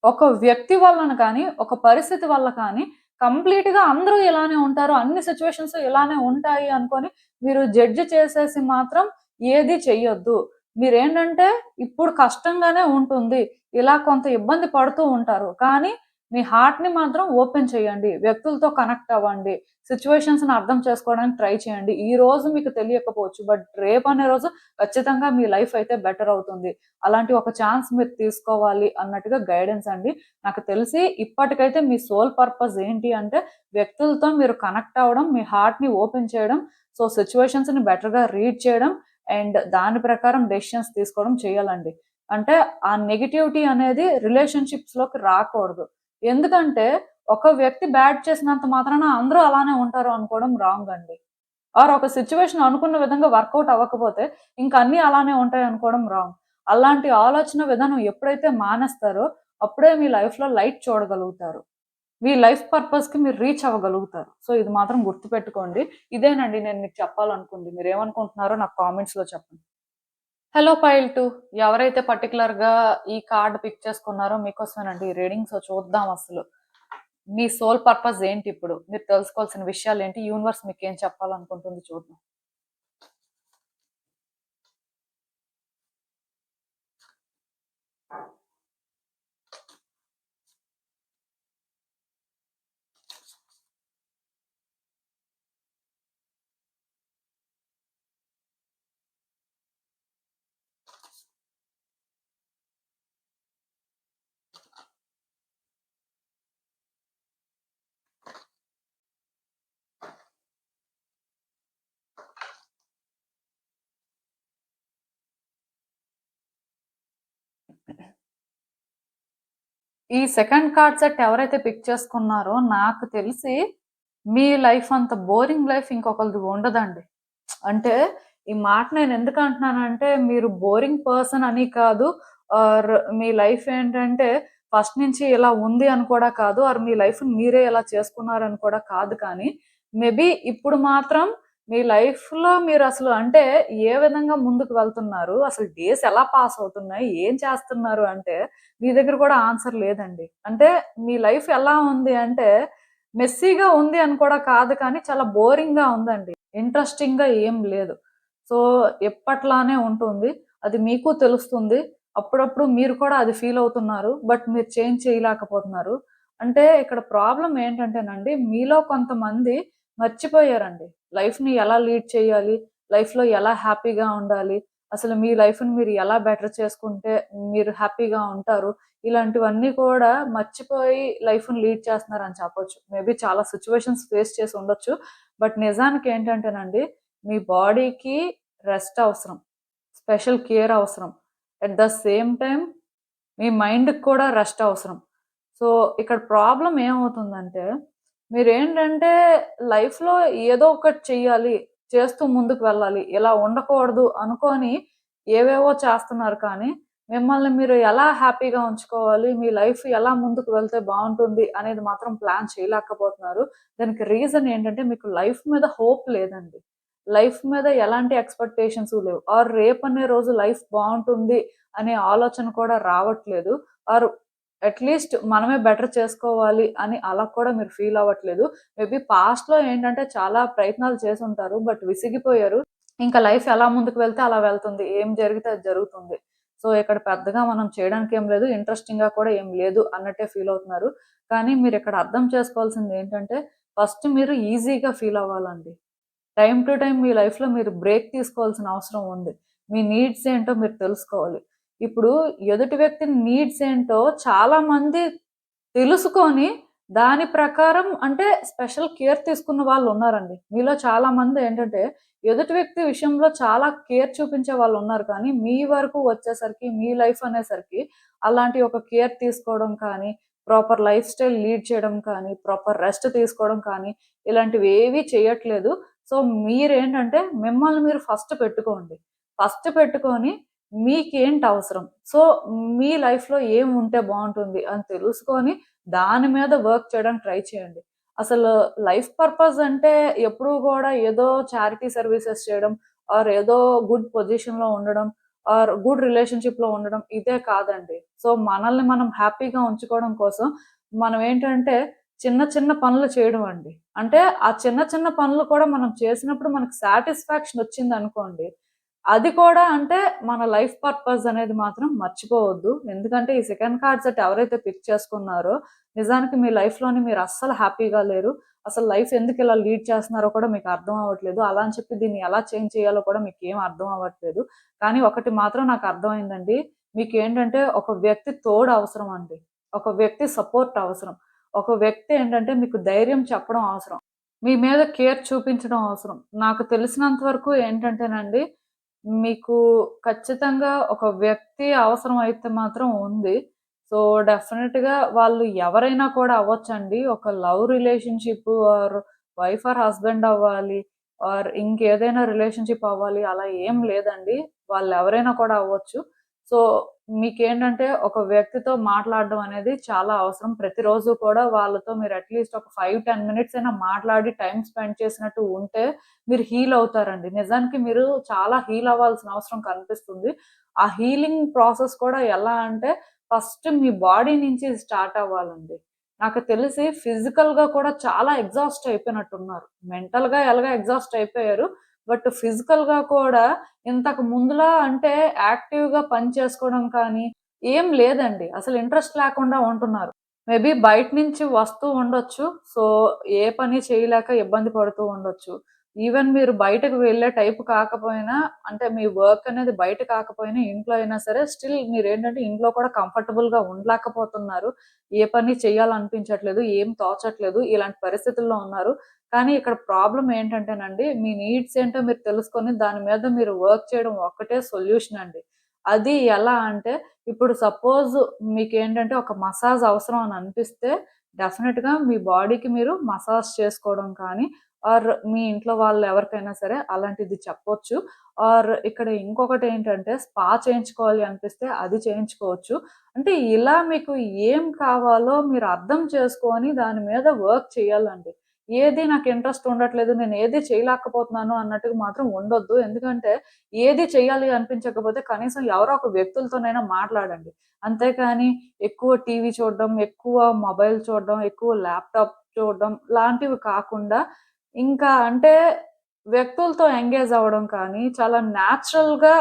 ఒక వ్యక్తి వలన కానీ, ఒక పరిస్థితి వల్ల కానీ కంప్లీట్‌గా అందరూ ఇలానే ఉంటారు. అన్ని సిట్యుయేషన్స్ ఇలానే ఉంటాయి అనుకోని మీరు జడ్జ్ చేసేసి మాత్రం ఏది చెయ్యొద్దు. మీరేంటంటే ఇప్పుడు కష్టంగానే ఉంటుంది. ఇలా కొంత ఇబ్బంది పడుతూ ఉంటారు. కానీ మీ హార్ట్‌ని మాత్రం ఓపెన్ చేయండి. వ్యక్తులతో కనెక్ట్ అవ్వండి. సిట్యుయేషన్స్‌ని అర్థం చేసుకోవడానికి ట్రై చేయండి. ఈ రోజు మీకు తెలియకపోవచ్చు. బట్ రేపనే రోజు ఖచ్చితంగా మీ లైఫ్ అయితే బెటర్ అవుతుంది. అలాంటి ఒక ఛాన్స్ మీరు తీసుకోవాలి అన్నట్టుగా గైడెన్స్ అండి. నాకు తెలిసి ఇప్పటికైతే మీ సోల్ పర్పస్ ఏంటి అంటే వ్యక్తులతో మీరు కనెక్ట్ అవ్వడం, మీ హార్ట్‌ని ఓపెన్ చేయడం, సో సిట్యుయేషన్స్‌ని బెటర్‌గా రీడ్ చేయడం అండ్ దాని ప్రకారం డెసిషన్స్ తీసుకోవడం చేయాలండి. అంటే ఆ నెగటివిటీ అనేది రిలేషన్‌షిప్స్‌లోకి రాకూడదు. ఎందుకంటే ఒక వ్యక్తి బ్యాడ్ చేసినంత మాత్రాన అందరూ అలానే ఉంటారు అనుకోవడం రాంగ్ అండి. ఆర్ ఒక సిట్యుయేషన్ అనుకున్న విధంగా వర్కౌట్ అవ్వకపోతే ఇంక అన్నీ అలానే ఉంటాయి అనుకోవడం రాంగ్. అలాంటి ఆలోచన విధానం ఎప్పుడైతే మానేస్తారో అప్పుడే మీ లైఫ్‌లో లైట్ చూడగలుగుతారు. మీ లైఫ్ పర్పస్‌కి మీరు రీచ్ అవ్వగలుగుతారు. సో, ఇది మాత్రం గుర్తుపెట్టుకోండి. ఇదేనండి నేను మీకు చెప్పాలనుకుంది. మీరేమనుకుంటున్నారో నాకు కామెంట్స్‌లో చెప్పండి. హలో పైల్ 2 ఎవరైతే పర్టిక్యులర్‌గా ఈ కార్డ్ పిక్ చేసుకున్నారో మీకోసమేనండి ఈ రీడింగ్. సో, చూద్దాం అసలు. మీ సోల్ పర్పస్ ఏంటిప్పుడు? మీరు తెలుసుకోవాల్సిన విషయాలేంటి? యూనివర్స్ మీకేం చెప్పాలనుకుంటుంది చూద్దాం. ఈ సెకండ్ కార్డ్ సెట్ ఎవరైతే పిక్ చేసుకున్నారో నాకు తెలిసి మీ లైఫ్ అంత బోరింగ్ లైఫ్ ఇంకొకళ్ళది ఉండదండి. అంటే ఈ మాట నేను ఎందుకు అంటున్నానంటే మీరు బోరింగ్ పర్సన్ అని కాదు. ఆర్ మీ లైఫ్ ఏంటంటే ఫస్ట్ నుంచి ఇలా ఉంది అని కూడా కాదు. ఆర్ మీ లైఫ్‌ని మీరే ఇలా చేసుకున్నారని కూడా కాదు కానీ మేబీ ఇప్పుడు మాత్రం మీ లైఫ్‌లో మీరసలు అంటే ఏ విధంగా ముందుకు వెళ్తున్నారు? అసలు డేస్ ఎలా పాస్ అవుతున్నాయి? ఏం చేస్తున్నారు అంటే మీ దగ్గర కూడా ఆన్సర్ లేదండి. అంటే మీ లైఫ్ ఎలా ఉంది అంటే మెస్సీగా ఉంది అని కూడా కాదు కానీ చాలా బోరింగ్‌గా ఉందండి. ఇంట్రెస్టింగ్‌గా ఏం లేదు. సో, ఎప్పట్లానే ఉంటుంది. అది మీకు తెలుస్తుంది. అప్పుడప్పుడు మీరు కూడా అది ఫీల్ అవుతున్నారు. బట్ మీరు చేంజ్ చేయలేకపోతున్నారు. అంటే ఇక్కడ ప్రాబ్లమ్ ఏంటంటేనండి మీలో కొంతమంది మర్చిపోయారండి. లైఫ్‌ని ఎలా లీడ్ చేయాలి? లైఫ్‌లో ఎలా హ్యాపీగా ఉండాలి? అసలు మీ లైఫ్‌ని మీరు ఎలా బెటర్ చేసుకుంటే మీరు హ్యాపీగా ఉంటారు? ఇలాంటివన్నీ కూడా మర్చిపోయి లైఫ్‌ని లీడ్ చేస్తున్నారని చెప్పొచ్చు. మేబీ చాలా సిట్యుయేషన్స్ ఫేస్ చేసి ఉండొచ్చు. బట్ నిజానికి ఏంటంటేనండి మీ బాడీకి రెస్ట్ అవసరం. స్పెషల్ కేర్ అవసరం. అట్ ద సేమ్ టైమ్ మీ మైండ్‌కి కూడా రెస్ట్ అవసరం. సో, ఇక్కడ ప్రాబ్లమ్ ఏమవుతుందంటే, మీరేంటంటే లైఫ్‌లో ఏదో ఒకటి చెయ్యాలి, చేస్తూ ముందుకు వెళ్ళాలి, ఇలా ఉండకూడదు అనుకోని ఏవేవో చేస్తున్నారు కానీ, మిమ్మల్ని మీరు ఎలా హ్యాపీగా ఉంచుకోవాలి, మీ లైఫ్ ఎలా ముందుకు వెళ్తే బావుంటుంది అనేది మాత్రం ప్లాన్ చేయలేకపోతున్నారు. దానికి రీజన్ ఏంటంటే, మీకు లైఫ్ మీద హోప్ లేదండి. లైఫ్ మీద ఎలాంటి ఎక్స్‌పెక్టేషన్స్ లేవు. ఆర్ రేపనే రోజు లైఫ్ బావుంటుంది అనే ఆలోచన కూడా రావట్లేదు. ఆర్ అట్‌లీస్ట్ మనమే బెటర్ చేసుకోవాలి అని అలా కూడా మీరు ఫీల్ అవ్వట్లేదు. మేబీ పాస్ట్‌లో ఏంటంటే చాలా ప్రయత్నాలు చేసుంటారు. బట్ విసిగిపోయారు. ఇంకా లైఫ్ ఎలా ముందుకు వెళ్తే అలా వెళ్తుంది. ఏం జరిగితే అది జరుగుతుంది. సో, ఇక్కడ పెద్దగా మనం చేయడానికి ఏం లేదు. ఇంట్రెస్టింగ్‌గా కూడా ఏం లేదు అన్నట్టే ఫీల్ అవుతున్నారు. కానీ మీరిక్కడ అర్థం చేసుకోవాల్సింది ఏంటంటే, ఫస్ట్ మీరు ఈజీగా ఫీల్ అవ్వాలండి. టైమ్ టు టైమ్ మీ లైఫ్‌లో మీరు బ్రేక్ తీసుకోవాల్సిన అవసరం ఉంది. మీ నీడ్స్ ఏంటో మీరు తెలుసుకోవాలి. ఇప్పుడు ఎదుటి వ్యక్తి నీడ్స్ ఏంటో చాలామంది తెలుసుకొని, దాని ప్రకారం అంటే స్పెషల్ కేర్ తీసుకున్న వాళ్ళున్నారండి. మీలో చాలామంది ఏంటంటే, ఎదుటి వ్యక్తి విషయంలో చాలా కేర్ చూపించే వాళ్ళున్నారు. కానీ, మీ వరకు వచ్చేసరికి, మీ లైఫ్ అనేసరికి అలాంటి ఒక కేర్ తీసుకోవడం కానీ, ప్రాపర్ లైఫ్ స్టైల్ లీడ్ చేయడం కానీ, ప్రాపర్ రెస్ట్ తీసుకోవడం కానీ, ఇలాంటివేవీ చేయట్లేదు. సో, మీరేంటంటే మిమ్మల్ని మీరు ఫస్ట్ పెట్టుకోండి. ఫస్ట్ పెట్టుకొని మీకేంటవసరం? సో, మీ లైఫ్‌లో ఏముంటే బావుంటుంది అని తెలుసుకొని దాని మీద వర్క్ చేయడానికి ట్రై చేయండి. అసలు లైఫ్ పర్పస్ అంటే ఎప్పుడూ గూడా ఏదో చారిటీ సర్వీసెస్ చేయడం, ఆర్ ఏదో గుడ్ పొజిషన్‌లో ఉండడం, ఆర్ గుడ్ రిలేషన్‌షిప్‌లో ఉండడం ఇదే కాదండి. సో, మనల్ని మనం హ్యాపీగా ఉంచుకోవడం కోసం మనం ఏంటంటే చిన్న చిన్న పనులు చేయడం అండి. అంటే ఆ చిన్న చిన్న పనులు కూడా మనం చేసినప్పుడు మనకు సాటిస్ఫాక్షన్ వచ్చిందనుకోండి, అది కూడా అంటే మన లైఫ్ పర్పస్ అనేది మాత్రం మర్చిపోవద్దు. ఎందుకంటే ఈ సెకండ్ కార్డ్ సెట్ ఎవరైతే పిక్ చేసుకున్నారో నిజానికి మీ లైఫ్‌లోని మీరు అస్సలు హ్యాపీగా లేరు. అసలు లైఫ్ ఎందుకిలా లీడ్ చేస్తున్నారో కూడా మీకు అర్థం అవ్వట్లేదు. అలా అని చెప్పి దీన్ని ఎలా చేంజ్ చేయాలో కూడా మీకేం అర్థం అవ్వట్లేదు. కానీ ఒకటి మాత్రం నాకు అర్థమైందండి. మీకేంటంటే ఒక వ్యక్తి తోడు అవసరం అండి. ఒక వ్యక్తి సపోర్ట్ అవసరం. ఒక వ్యక్తి ఏంటంటే మీకు ధైర్యం చెప్పడం అవసరం. మీ మీద కేర్ చూపించడం అవసరం. నాకు తెలిసినంత వరకు ఏంటంటేనండి, మీకు ఖచ్చితంగా ఒక వ్యక్తి అవసరం అయితే మాత్రం ఉంది. సో, డెఫినిట్‌గా వాళ్ళు ఎవరైనా కూడా అవ్వొచ్చండి. ఒక love relationship or wife or husband అవ్వాలి, ఆర్ ఇంకేదైనా రిలేషన్‌షిప్ అవ్వాలి అలా ఏం లేదండి. వాళ్ళెవరైనా కూడా అవ్వచ్చు. సో, మీకేంటంటే ఒక వ్యక్తితో మాట్లాడడం అనేది చాలా అవసరం. ప్రతిరోజు కూడా వాళ్ళతో మీరు అట్‌లీస్ట్ ఒక 5, 10 మినిట్స్ అయినా మాట్లాడి టైమ్ స్పెండ్ చేసినట్టు ఉంటే మీరు హీల్ అవుతారండి. నిజానికి మీరు చాలా హీల్ అవ్వాల్సిన అవసరం కనిపిస్తుంది. ఆ హీలింగ్ ప్రాసెస్ కూడా ఎలా అంటే ఫస్ట్ మీ బాడీ నుంచి స్టార్ట్ అవ్వాలండి. నాకు తెలిసి ఫిజికల్‌గా కూడా చాలా ఎగ్జాస్ట్ అయిపోయినట్టున్నారు. మెంటల్‌గా ఎలాగో ఎగ్జాస్ట్ అయిపోయారు. బట్ ఫిజికల్‌గా కూడా ఇంతకు ముందులా అంటే యాక్టివ్‌గా పని చేసుకోవడం కానీ, ఏం లేదండి. అసలు ఇంట్రెస్ట్ లేకుండా ఉంటున్నారు. మేబీ బయట నుంచి వస్తూ ఉండొచ్చు. సో, ఏ పని చేయలేక ఇబ్బంది పడుతూ ఉండొచ్చు. ఈవెన్ మీరు బయటకు వెళ్ళే టైప్ కాకపోయినా, అంటే మీ వర్క్ అనేది బయట కాకపోయినా ఇంట్లో అయినా సరే స్టిల్ మీరేంటంటే ఇంట్లో కూడా కంఫర్టబుల్‌గా ఉండలేకపోతున్నారు. ఏ పని చేయాలనిపించట్లేదు. ఏం తోచట్లేదు. ఇలాంటి పరిస్థితుల్లో ఉన్నారు. కానీ ఇక్కడ ప్రాబ్లమ్ ఏంటంటేనండి, మీ నీడ్స్ ఏంటో మీరు తెలుసుకొని దాని మీద మీరు వర్క్ చేయడం ఒక్కటే సొల్యూషన్ అండి. అది ఎలా అంటే, ఇప్పుడు సపోజ్ మీకేంటంటే ఒక మసాజ్ అవసరం అని అనిపిస్తే, డెఫినిట్‌గా మీ బాడీకి మీరు మసాజ్ చేసుకోవడం కానీ, ఆర్ మీ ఇంట్లో వాళ్ళు ఎవరికైనా సరే అలాంటిది చెప్పొచ్చు. ఆర్ ఇక్కడ ఇంకొకటేంటంటే, స్పా చేయించుకోవాలి అనిపిస్తే అది చేయించుకోవచ్చు. అంటే ఇలా మీకు ఏం కావాలో మీరు అర్థం చేసుకొని దాని మీద వర్క్ చేయాలండి. ఏది నాకు ఇంట్రెస్ట్ ఉండట్లేదు. నేను ఏది చేయలేకపోతున్నాను అన్నట్టుగా మాత్రం ఉండొద్దు. ఎందుకంటే ఏది చేయాలి అనిపించకపోతే కనీసం ఎవరో ఒక వ్యక్తులతోనైనా మాట్లాడండి. అంతేకాని ఎక్కువ టీవీ చూడడం, ఎక్కువ మొబైల్ చూడడం, ఎక్కువ ల్యాప్‌టాప్ చూడడం లాంటివి కాకుండా ఇంకా అంటే వ్యక్తులతో ఎంగేజ్ అవ్వడం కానీ, చాలా న్యాచురల్‌గా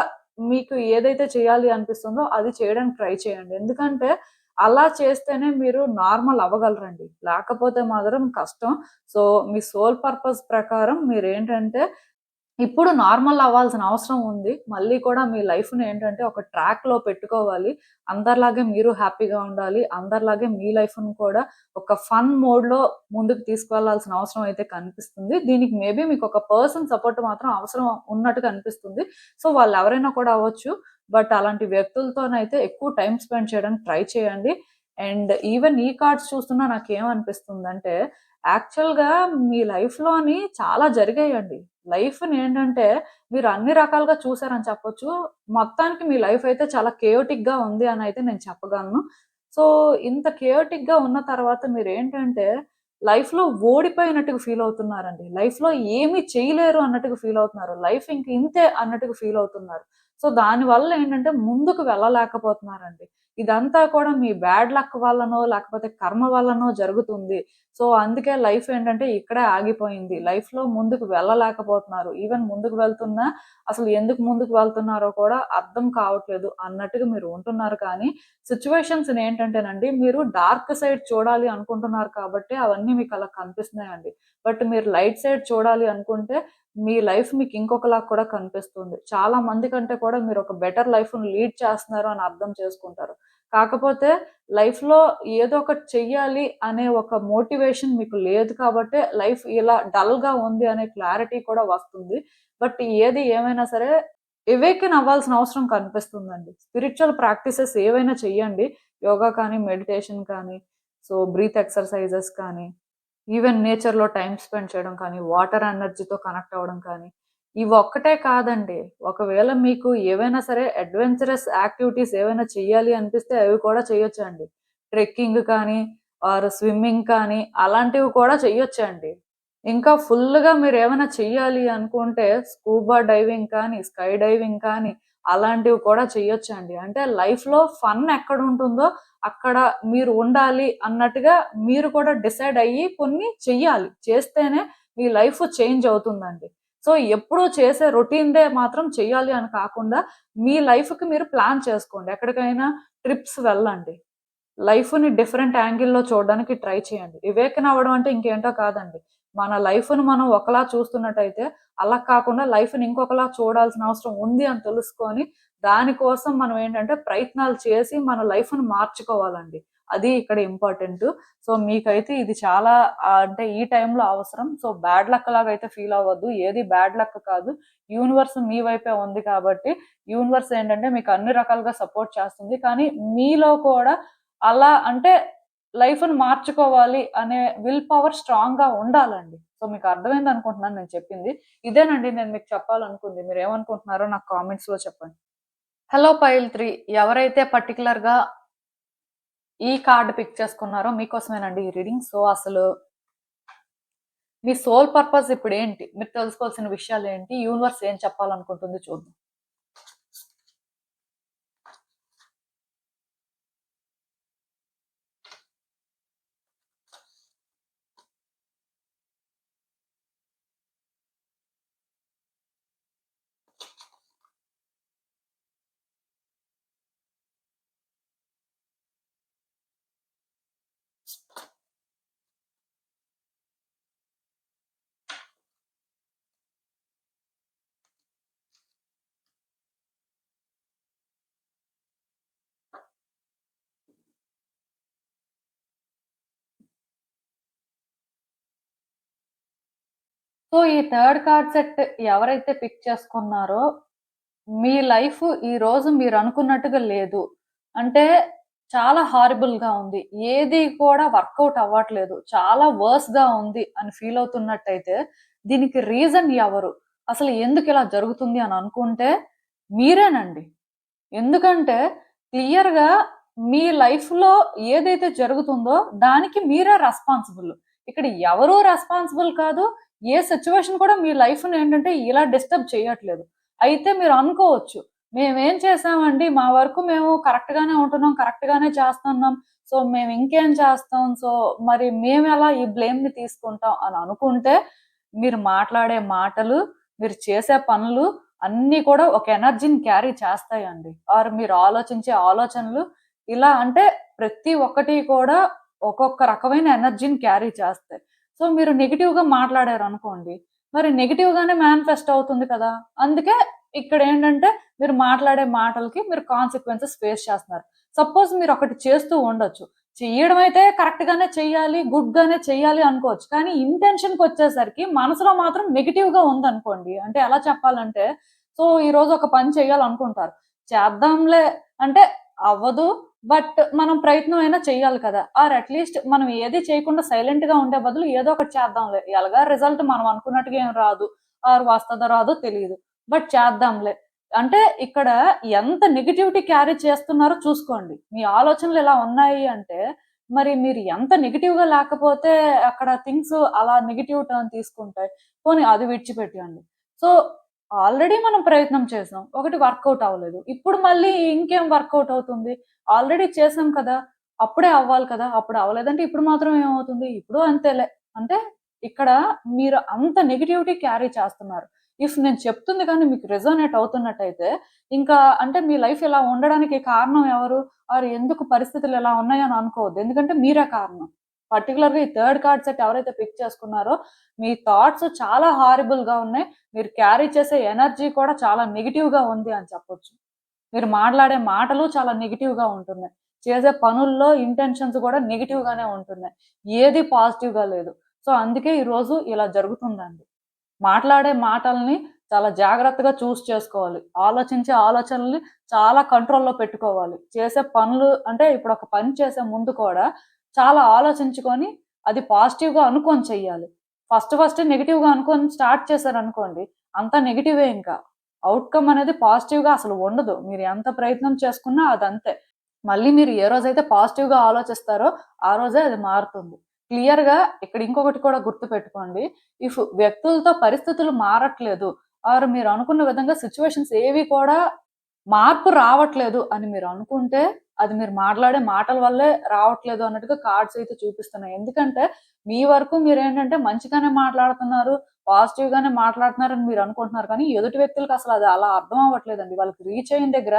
మీకు ఏదైతే చేయాలి అనిపిస్తుందో అది చేయడానికి ట్రై చేయండి. ఎందుకంటే అలా చేస్తేనే మీరు నార్మల్ అవ్వగలరండి. లేకపోతే మాత్రం కష్టం. సో, మీ సోల్ పర్పస్ ప్రకారం మీరేంటంటే ఇప్పుడు నార్మల్ అవ్వాల్సిన అవసరం ఉంది. మళ్ళీ కూడా మీ లైఫ్‌ని ఏంటంటే ఒక ట్రాక్‌లో పెట్టుకోవాలి. అందరిలాగే మీరు హ్యాపీగా ఉండాలి. అందరిలాగే మీ లైఫ్‌ని కూడా ఒక ఫన్ మోడ్‌లో ముందుకు తీసుకువెళ్ళాల్సిన అవసరం అయితే కనిపిస్తుంది. దీనికి మేబీ మీకొక పర్సన్ సపోర్ట్ మాత్రం అవసరం ఉన్నట్టుగా అనిపిస్తుంది. సో, వాళ్ళెవరైనా కూడా అవ్వచ్చు. బట్ అలాంటి వ్యక్తులతోనైతే ఎక్కువ టైమ్ స్పెండ్ చేయడానికి ట్రై చేయండి. అండ్ ఈవెన్ ఈ కార్డ్స్ చూస్తున్నా నాకేమనిపిస్తుందంటే, యాక్చువల్‌గా మీ లైఫ్‌లోని చాలా జరిగాయండి. లైఫ్‌ని ఏంటంటే మీరు అన్ని రకాలుగా చూసారని చెప్పొచ్చు. మొత్తానికి మీ లైఫ్ అయితే చాలా కేయోటిక్‌గా ఉంది అనయితే నేను చెప్పగలను. సో, ఇంత కేయోటిక్‌గా ఉన్న తర్వాత మీరేంటంటే లైఫ్‌లో ఓడిపోయినట్టుగా ఫీల్ అవుతున్నారండి. లైఫ్‌లో ఏమి చేయలేరు అన్నట్టుగా ఫీల్ అవుతున్నారు. లైఫ్ ఇంక ఇంతే అన్నట్టుగా ఫీల్ అవుతున్నారు. సో, దానివల్ల ఏంటంటే ముందుకు వెళ్ళలేకపోతున్నారండి. ఇదంతా కూడా మీ బ్యాడ్ లక్ వల్లనో లేకపోతే కర్మ వల్లనో జరుగుతుంది. సో అందుకే లైఫ్ ఏంటంటే ఇక్కడే ఆగిపోయింది. లైఫ్‌లో ముందుకు వెళ్ళలేకపోతున్నారు. ఈవెన్ ముందుకు వెళ్తున్నా అసలు ఎందుకు ముందుకు వెళ్తున్నారో కూడా అర్థం కావట్లేదు అన్నట్టుగా మీరు ఉంటున్నారు. కానీ సిట్యుయేషన్స్‌ని ఏంటంటేనండి మీరు డార్క్ సైడ్ చూడాలి అనుకుంటున్నారు కాబట్టి అవన్నీ మీకు అలా కనిపిస్తున్నాయండి. బట్ మీరు లైట్ సైడ్ చూడాలి అనుకుంటే మీ లైఫ్ మీకు ఇంకొకలా కూడా కనిపిస్తుంది. చాలా మంది కంటే కూడా మీరు ఒక బెటర్ లైఫ్‌ని లీడ్ చేస్తున్నారు అని అర్థం చేసుకుంటారు. కాకపోతే లైఫ్‌లో ఏదో ఒకటి చెయ్యాలి అనే ఒక మోటివేషన్ మీకు లేదు కాబట్టే లైఫ్ ఇలా డల్‌గా ఉంది అనే క్లారిటీ కూడా వస్తుంది. బట్ ఏది ఏమైనా సరే ఎవేకెన్ అవ్వాల్సిన అవసరం కనిపిస్తుందండి. స్పిరిచ్యువల్ ప్రాక్టీసెస్ ఏవైనా చెయ్యండి. యోగా కానీ, మెడిటేషన్ కానీ, సో బ్రీత్ ఎక్సర్‌సైజెస్ కానీ, ఈవెన్ నేచర్‌లో టైమ్ స్పెండ్ చేయడం కానీ, వాటర్ ఎనర్జీతో కనెక్ట్ అవ్వడం కానీ, ఇవొక్కటే కాదండి. ఒకవేళ మీకు ఏవైనా సరే అడ్వెంచరస్ యాక్టివిటీస్ ఏవైనా చెయ్యాలి అనిపిస్తే అవి కూడా చెయ్యొచ్చండి. ట్రెక్కింగ్ కానీ, ఆర్ స్విమ్మింగ్ కానీ అలాంటివి కూడా చెయ్యొచ్చండి. ఇంకా ఫుల్‌గా మీరేమైనా చెయ్యాలి అనుకుంటే స్కూబా డైవింగ్ కానీ, స్కై డైవింగ్ కానీ అలాంటివి కూడా చెయ్యొచ్చండి. అంటే లైఫ్‌లో ఫన్ ఎక్కడుంటుందో అక్కడ మీరు ఉండాలి అన్నట్టుగా మీరు కూడా డిసైడ్ అయ్యి కొన్ని చెయ్యాలి. చేస్తేనే మీ లైఫ్ చేంజ్ అవుతుందండి. సో, ఎప్పుడూ చేసే రొటీన్‌దే మాత్రం చెయ్యాలి అని కాకుండా మీ లైఫ్‌కి మీరు ప్లాన్ చేసుకోండి. ఎక్కడికైనా ట్రిప్స్ వెళ్ళండి. లైఫ్‌ని డిఫరెంట్ యాంగిల్‌లో చూడడానికి ట్రై చేయండి. వివేకన అవ్వడం అంటే ఇంకేంటో కాదండి. మన లైఫ్‌ని మనం ఒకలా చూస్తున్నట్టయితే, అలా కాకుండా లైఫ్‌ని ఇంకొకలా చూడాల్సిన అవసరం ఉంది అని తెలుసుకొని, దానికోసం మనం ఏంటంటే ప్రయత్నాలు చేసి మన లైఫ్‌ని మార్చుకోవాలండి. అది ఇక్కడ ఇంపార్టెంటు. సో, మీకైతే ఇది చాలా అంటే ఈ టైంలో అవసరం. సో, బ్యాడ్ లక్ లాగైతే ఫీల్ అవ్వద్దు. ఏది బ్యాడ్ లక్ కాదు. యూనివర్స్ మీ వైపే ఉంది కాబట్టి, యూనివర్స్ ఏంటంటే మీకు అన్ని రకాలుగా సపోర్ట్ చేస్తుంది. కానీ మీలో కూడా అలా అంటే లైఫ్‌ని మార్చుకోవాలి అనే విల్ పవర్ స్ట్రాంగ్‌గా ఉండాలండి. సో, మీకు అర్థమైందనుకుంటున్నాను నేను చెప్పింది. ఇదేనండి నేను మీకు చెప్పాలనుకుంది. మీరేమనుకుంటున్నారో నాకు కామెంట్స్‌లో చెప్పండి. హలో పైల్ 3 ఎవరైతే పర్టిక్యులర్‌గా ఈ కార్డ్ పిక్ చేసుకున్నారో మీకోసమేనండి ఈ రీడింగ్. సో, అసలు మీ సోల్ పర్పస్ ఇప్పుడేంటి? మీరు తెలుసుకోవాల్సిన విషయాలేంటి? యూనివర్స్ ఏం చెప్పాలనుకుంటుంది చూద్దాం. సో, ఈ థర్డ్ కార్డ్ సెట్ ఎవరైతే పిక్ చేసుకున్నారో మీ లైఫ్ ఈరోజు మీరనుకున్నట్టుగా లేదు. అంటే చాలా హారిబుల్‌గా ఉంది. ఏది కూడా వర్కౌట్ అవ్వట్లేదు. చాలా వర్స్‌గా ఉంది అని ఫీల్ అవుతున్నట్టయితే, దీనికి రీజన్ ఎవరు? అసలు ఎందుకిలా జరుగుతుంది అని అనుకుంటే మీరేనండి. ఎందుకంటే క్లియర్‌గా మీ లైఫ్‌లో ఏదైతే జరుగుతుందో దానికి మీరే రెస్పాన్సిబుల్. ఇక్కడ ఎవరు రెస్పాన్సిబుల్ కాదు. ఏ సిట్యుయేషన్ కూడా మీ లైఫ్‌ని ఏంటంటే ఇలా డిస్టర్బ్ చేయట్లేదు. అయితే మీరు అనుకోవచ్చు. మేమేం చేసామండి? మా వరకు మేము కరెక్ట్‌గానే ఉంటున్నాం. కరెక్ట్‌గానే చేస్తున్నాం. సో, మేము ఇంకేం చేస్తాం? సో, మరి మేమెలా ఈ బ్లేమ్‌ని తీసుకుంటాం అని అనుకుంటే, మీరు మాట్లాడే మాటలు, మీరు చేసే పనులు అన్నీ కూడా ఒక ఎనర్జీని క్యారీ చేస్తాయండి. ఆర్ మీరు ఆలోచించే ఆలోచనలు ఇలా అంటే ప్రతి ఒక్కటి కూడా ఒక్కొక్క రకమైన ఎనర్జీని క్యారీ చేస్తాయి. సో, మీరు నెగెటివ్‌గా మాట్లాడారనుకోండి, మరి నెగెటివ్‌గానే మేనిఫెస్ట్ అవుతుంది కదా! అందుకే ఇక్కడేంటంటే మీరు మాట్లాడే మాటలకి మీరు కాన్సిక్వెన్సెస్ ఫేస్ చేస్తున్నారు. సపోజ్ మీరొకటి చేస్తూ ఉండొచ్చు. చెయ్యడం అయితే కరెక్ట్‌గానే చెయ్యాలి, గుడ్‌గానే చెయ్యాలి అనుకోవచ్చు. కానీ ఇంటెన్షన్‌కొచ్చేసరికి మనసులో మాత్రం నెగెటివ్‌గా ఉందనుకోండి. అంటే ఎలా చెప్పాలంటే, సో, ఈరోజు ఒక పని చేయాలనుకుంటారు. చేద్దాంలే అంటే అవ్వదు. బట్ మనం ప్రయత్నం అయినా చెయ్యాలి కదా! ఆర్ అట్‌లీస్ట్ మనం ఏది చేయకుండా సైలెంట్‌గా ఉండే బదులు ఏదో ఒకటి చేద్దాంలే. ఎలాగా రిజల్ట్ మనం అనుకున్నట్టుగా ఏం రాదు. ఆర్ వస్తదో రాదో తెలీదు. బట్ చేద్దాంలే. అంటే ఇక్కడ ఎంత నెగటివిటీ క్యారీ చేస్తున్నారో చూసుకోండి. మీ ఆలోచనలు ఇలా ఉన్నాయి అంటే, మరి మీరు ఎంత నెగెటివ్‌గా లేకపోతే అక్కడ థింగ్స్ అలా నెగెటివ్ టర్న్ తీసుకుంటాయి. పోనీ అది విడిచిపెట్టేయండి. సో, ఆల్రెడీ మనం ప్రయత్నం చేసాం. ఒకటి వర్కౌట్ అవ్వలేదు. ఇప్పుడు మళ్ళీ ఇంకేం వర్కౌట్ అవుతుంది? ఆల్రెడీ చేసాం కదా! అప్పుడే అవ్వాలి కదా! అప్పుడు అవ్వలేదంటే ఇప్పుడు మాత్రం ఏమవుతుంది? ఇప్పుడు అంతేలే. అంటే ఇక్కడ మీరు అంత నెగటివిటీ క్యారీ చేస్తున్నారు. నేను చెప్తుంది గాని మీకు రెజోనేట్ అవుతున్నట్టయితే, ఇంకా అంటే మీ లైఫ్ ఇలా ఉండడానికి కారణం ఎవరు? ఆర్ ఎందుకు పరిస్థితులు ఇలా ఉన్నాయని అనుకోవద్దు. ఎందుకంటే మీరే కారణం. పర్టిక్యులర్‌గా ఈ థర్డ్ కార్డ్ సెట్ ఎవరైతే పిక్ చేసుకున్నారో, మీ థాట్స్ చాలా హారిబుల్‌గా ఉన్నాయి. మీరు క్యారీ చేసే ఎనర్జీ కూడా చాలా నెగెటివ్‌గా ఉంది అని చెప్పొచ్చు. మీరు మాట్లాడే మాటలు చాలా నెగెటివ్‌గా ఉంటున్నాయి. చేసే పనుల్లో ఇంటెన్షన్స్ కూడా నెగెటివ్‌గానే ఉంటున్నాయి. ఏది పాజిటివ్‌గా లేదు. సో, అందుకే ఈరోజు ఇలా జరుగుతుందండి. మాట్లాడే మాటల్ని చాలా జాగ్రత్తగా చేసుకోవాలి. ఆలోచించే ఆలోచనల్ని చాలా కంట్రోల్‌లో పెట్టుకోవాలి. చేసే పనులు అంటే ఇప్పుడు ఒక పని చేసే ముందు కూడా చాలా ఆలోచించుకొని అది పాజిటివ్‌గా అనుకోని చెయ్యాలి. ఫస్ట్ నెగెటివ్‌గా అనుకోని స్టార్ట్ చేశారనుకోండి, అంతా నెగెటివే ఇంకా. ఔట్‌కమ్ అనేది పాజిటివ్‌గా అసలు ఉండదు. మీరు ఎంత ప్రయత్నం చేసుకున్నా అదంతే. మళ్ళీ మీరు ఏ రోజైతే పాజిటివ్‌గా ఆలోచిస్తారో, ఆ రోజే అది మారుతుంది. క్లియర్‌గా ఇక్కడ ఇంకొకటి కూడా గుర్తుపెట్టుకోండి. వ్యక్తులతో పరిస్థితులు మారట్లేదు, ఆర్ మీరు అనుకున్న విధంగా సిట్యుయేషన్స్ ఏవి కూడా మార్పు రావట్లేదు అని మీరు అనుకుంటే, అది మీరు మాట్లాడే మాటల వల్లే రావట్లేదు అన్నట్టుగా కార్డ్స్ అయితే చూపిస్తున్నాయి. ఎందుకంటే, మీ వరకు మీరేంటంటే మంచిగానే మాట్లాడుతున్నారు, పాజిటివ్‌గానే మాట్లాడుతున్నారని మీరు అనుకుంటున్నారు. కానీ ఎదుటి వ్యక్తులకి అసలు అది అలా అర్థం అవ్వట్లేదండి. వాళ్ళకి రీచ్ అయిన దగ్గర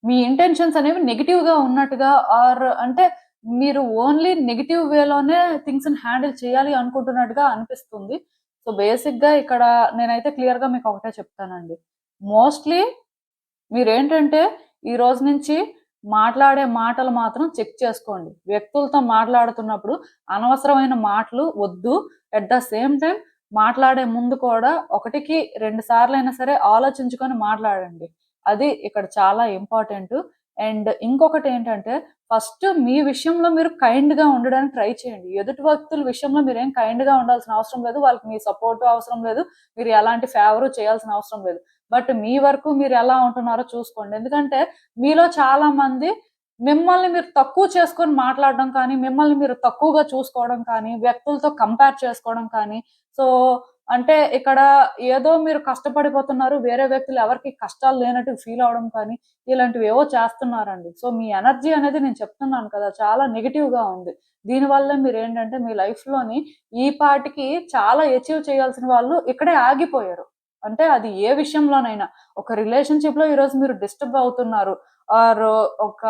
మీ ఇంటెన్షన్స్ అనేవి నెగెటివ్‌గా ఉన్నట్టుగా ఆర్ అంటే మీరు ఓన్లీ నెగెటివ్ వేలోనే థింగ్స్‌ని హ్యాండిల్ చేయాలి అనుకుంటున్నట్టుగా అనిపిస్తుంది. సో, బేసిక్‌గా ఇక్కడ నేనైతే క్లియర్‌గా మీకు ఒకటే చెప్తానండి. మోస్ట్‌లీ మీరేంటంటే ఈ రోజు నుంచి మాట్లాడే మాటలు మాత్రం చెక్ చేసుకోండి. వ్యక్తులతో మాట్లాడుతున్నప్పుడు అనవసరమైన మాటలు వద్దు. అట్ ద సేమ్ టైమ్ మాట్లాడే ముందు కూడా ఒకటికి 2 సార్లైనా సరే ఆలోచించుకొని మాట్లాడండి. అది ఇక్కడ చాలా ఇంపార్టెంటు. అండ్ ఇంకొకటేంటంటే ఫస్ట్ మీ విషయంలో మీరు కైండ్‌గా ఉండడానికి ట్రై చేయండి. ఎదుటి వ్యక్తుల విషయంలో మీరేం కైండ్‌గా ఉండాల్సిన అవసరం లేదు. వాళ్ళకి మీ సపోర్టు అవసరం లేదు. మీరు ఎలాంటి ఫేవరు చేయాల్సిన అవసరం లేదు. బట్ మీ వరకు మీరెలా ఉంటున్నారో చూసుకోండి. ఎందుకంటే మీలో చాలా మంది మిమ్మల్ని మీరు తక్కువ చేసుకొని మాట్లాడడం కానీ, మిమ్మల్ని మీరు తక్కువగా చూసుకోవడం కానీ, వ్యక్తులతో కంపేర్ చేసుకోవడం కానీ, సో, అంటే ఇక్కడ ఏదో మీరు కష్టపడిపోతున్నారు. వేరే వ్యక్తులు ఎవరికీ కష్టాలు లేనట్టు ఫీల్ అవ్వడం కానీ, ఇలాంటివేవో చేస్తున్నారండి. సో, మీ ఎనర్జీ అనేది నేను చెప్తున్నాను కదా! చాలా నెగెటివ్‌గా ఉంది. దీనివల్ల మీరేంటంటే మీ లైఫ్‌లోని ఈ పాటికి చాలా అచీవ్ చేయాల్సిన వాళ్ళు ఇక్కడే ఆగిపోయారు. అంటే అది ఏ విషయంలోనైనా. ఒక రిలేషన్‌షిప్‌లో ఈరోజు మీరు డిస్టర్బ్ అవుతున్నారు. ఆర్ ఒక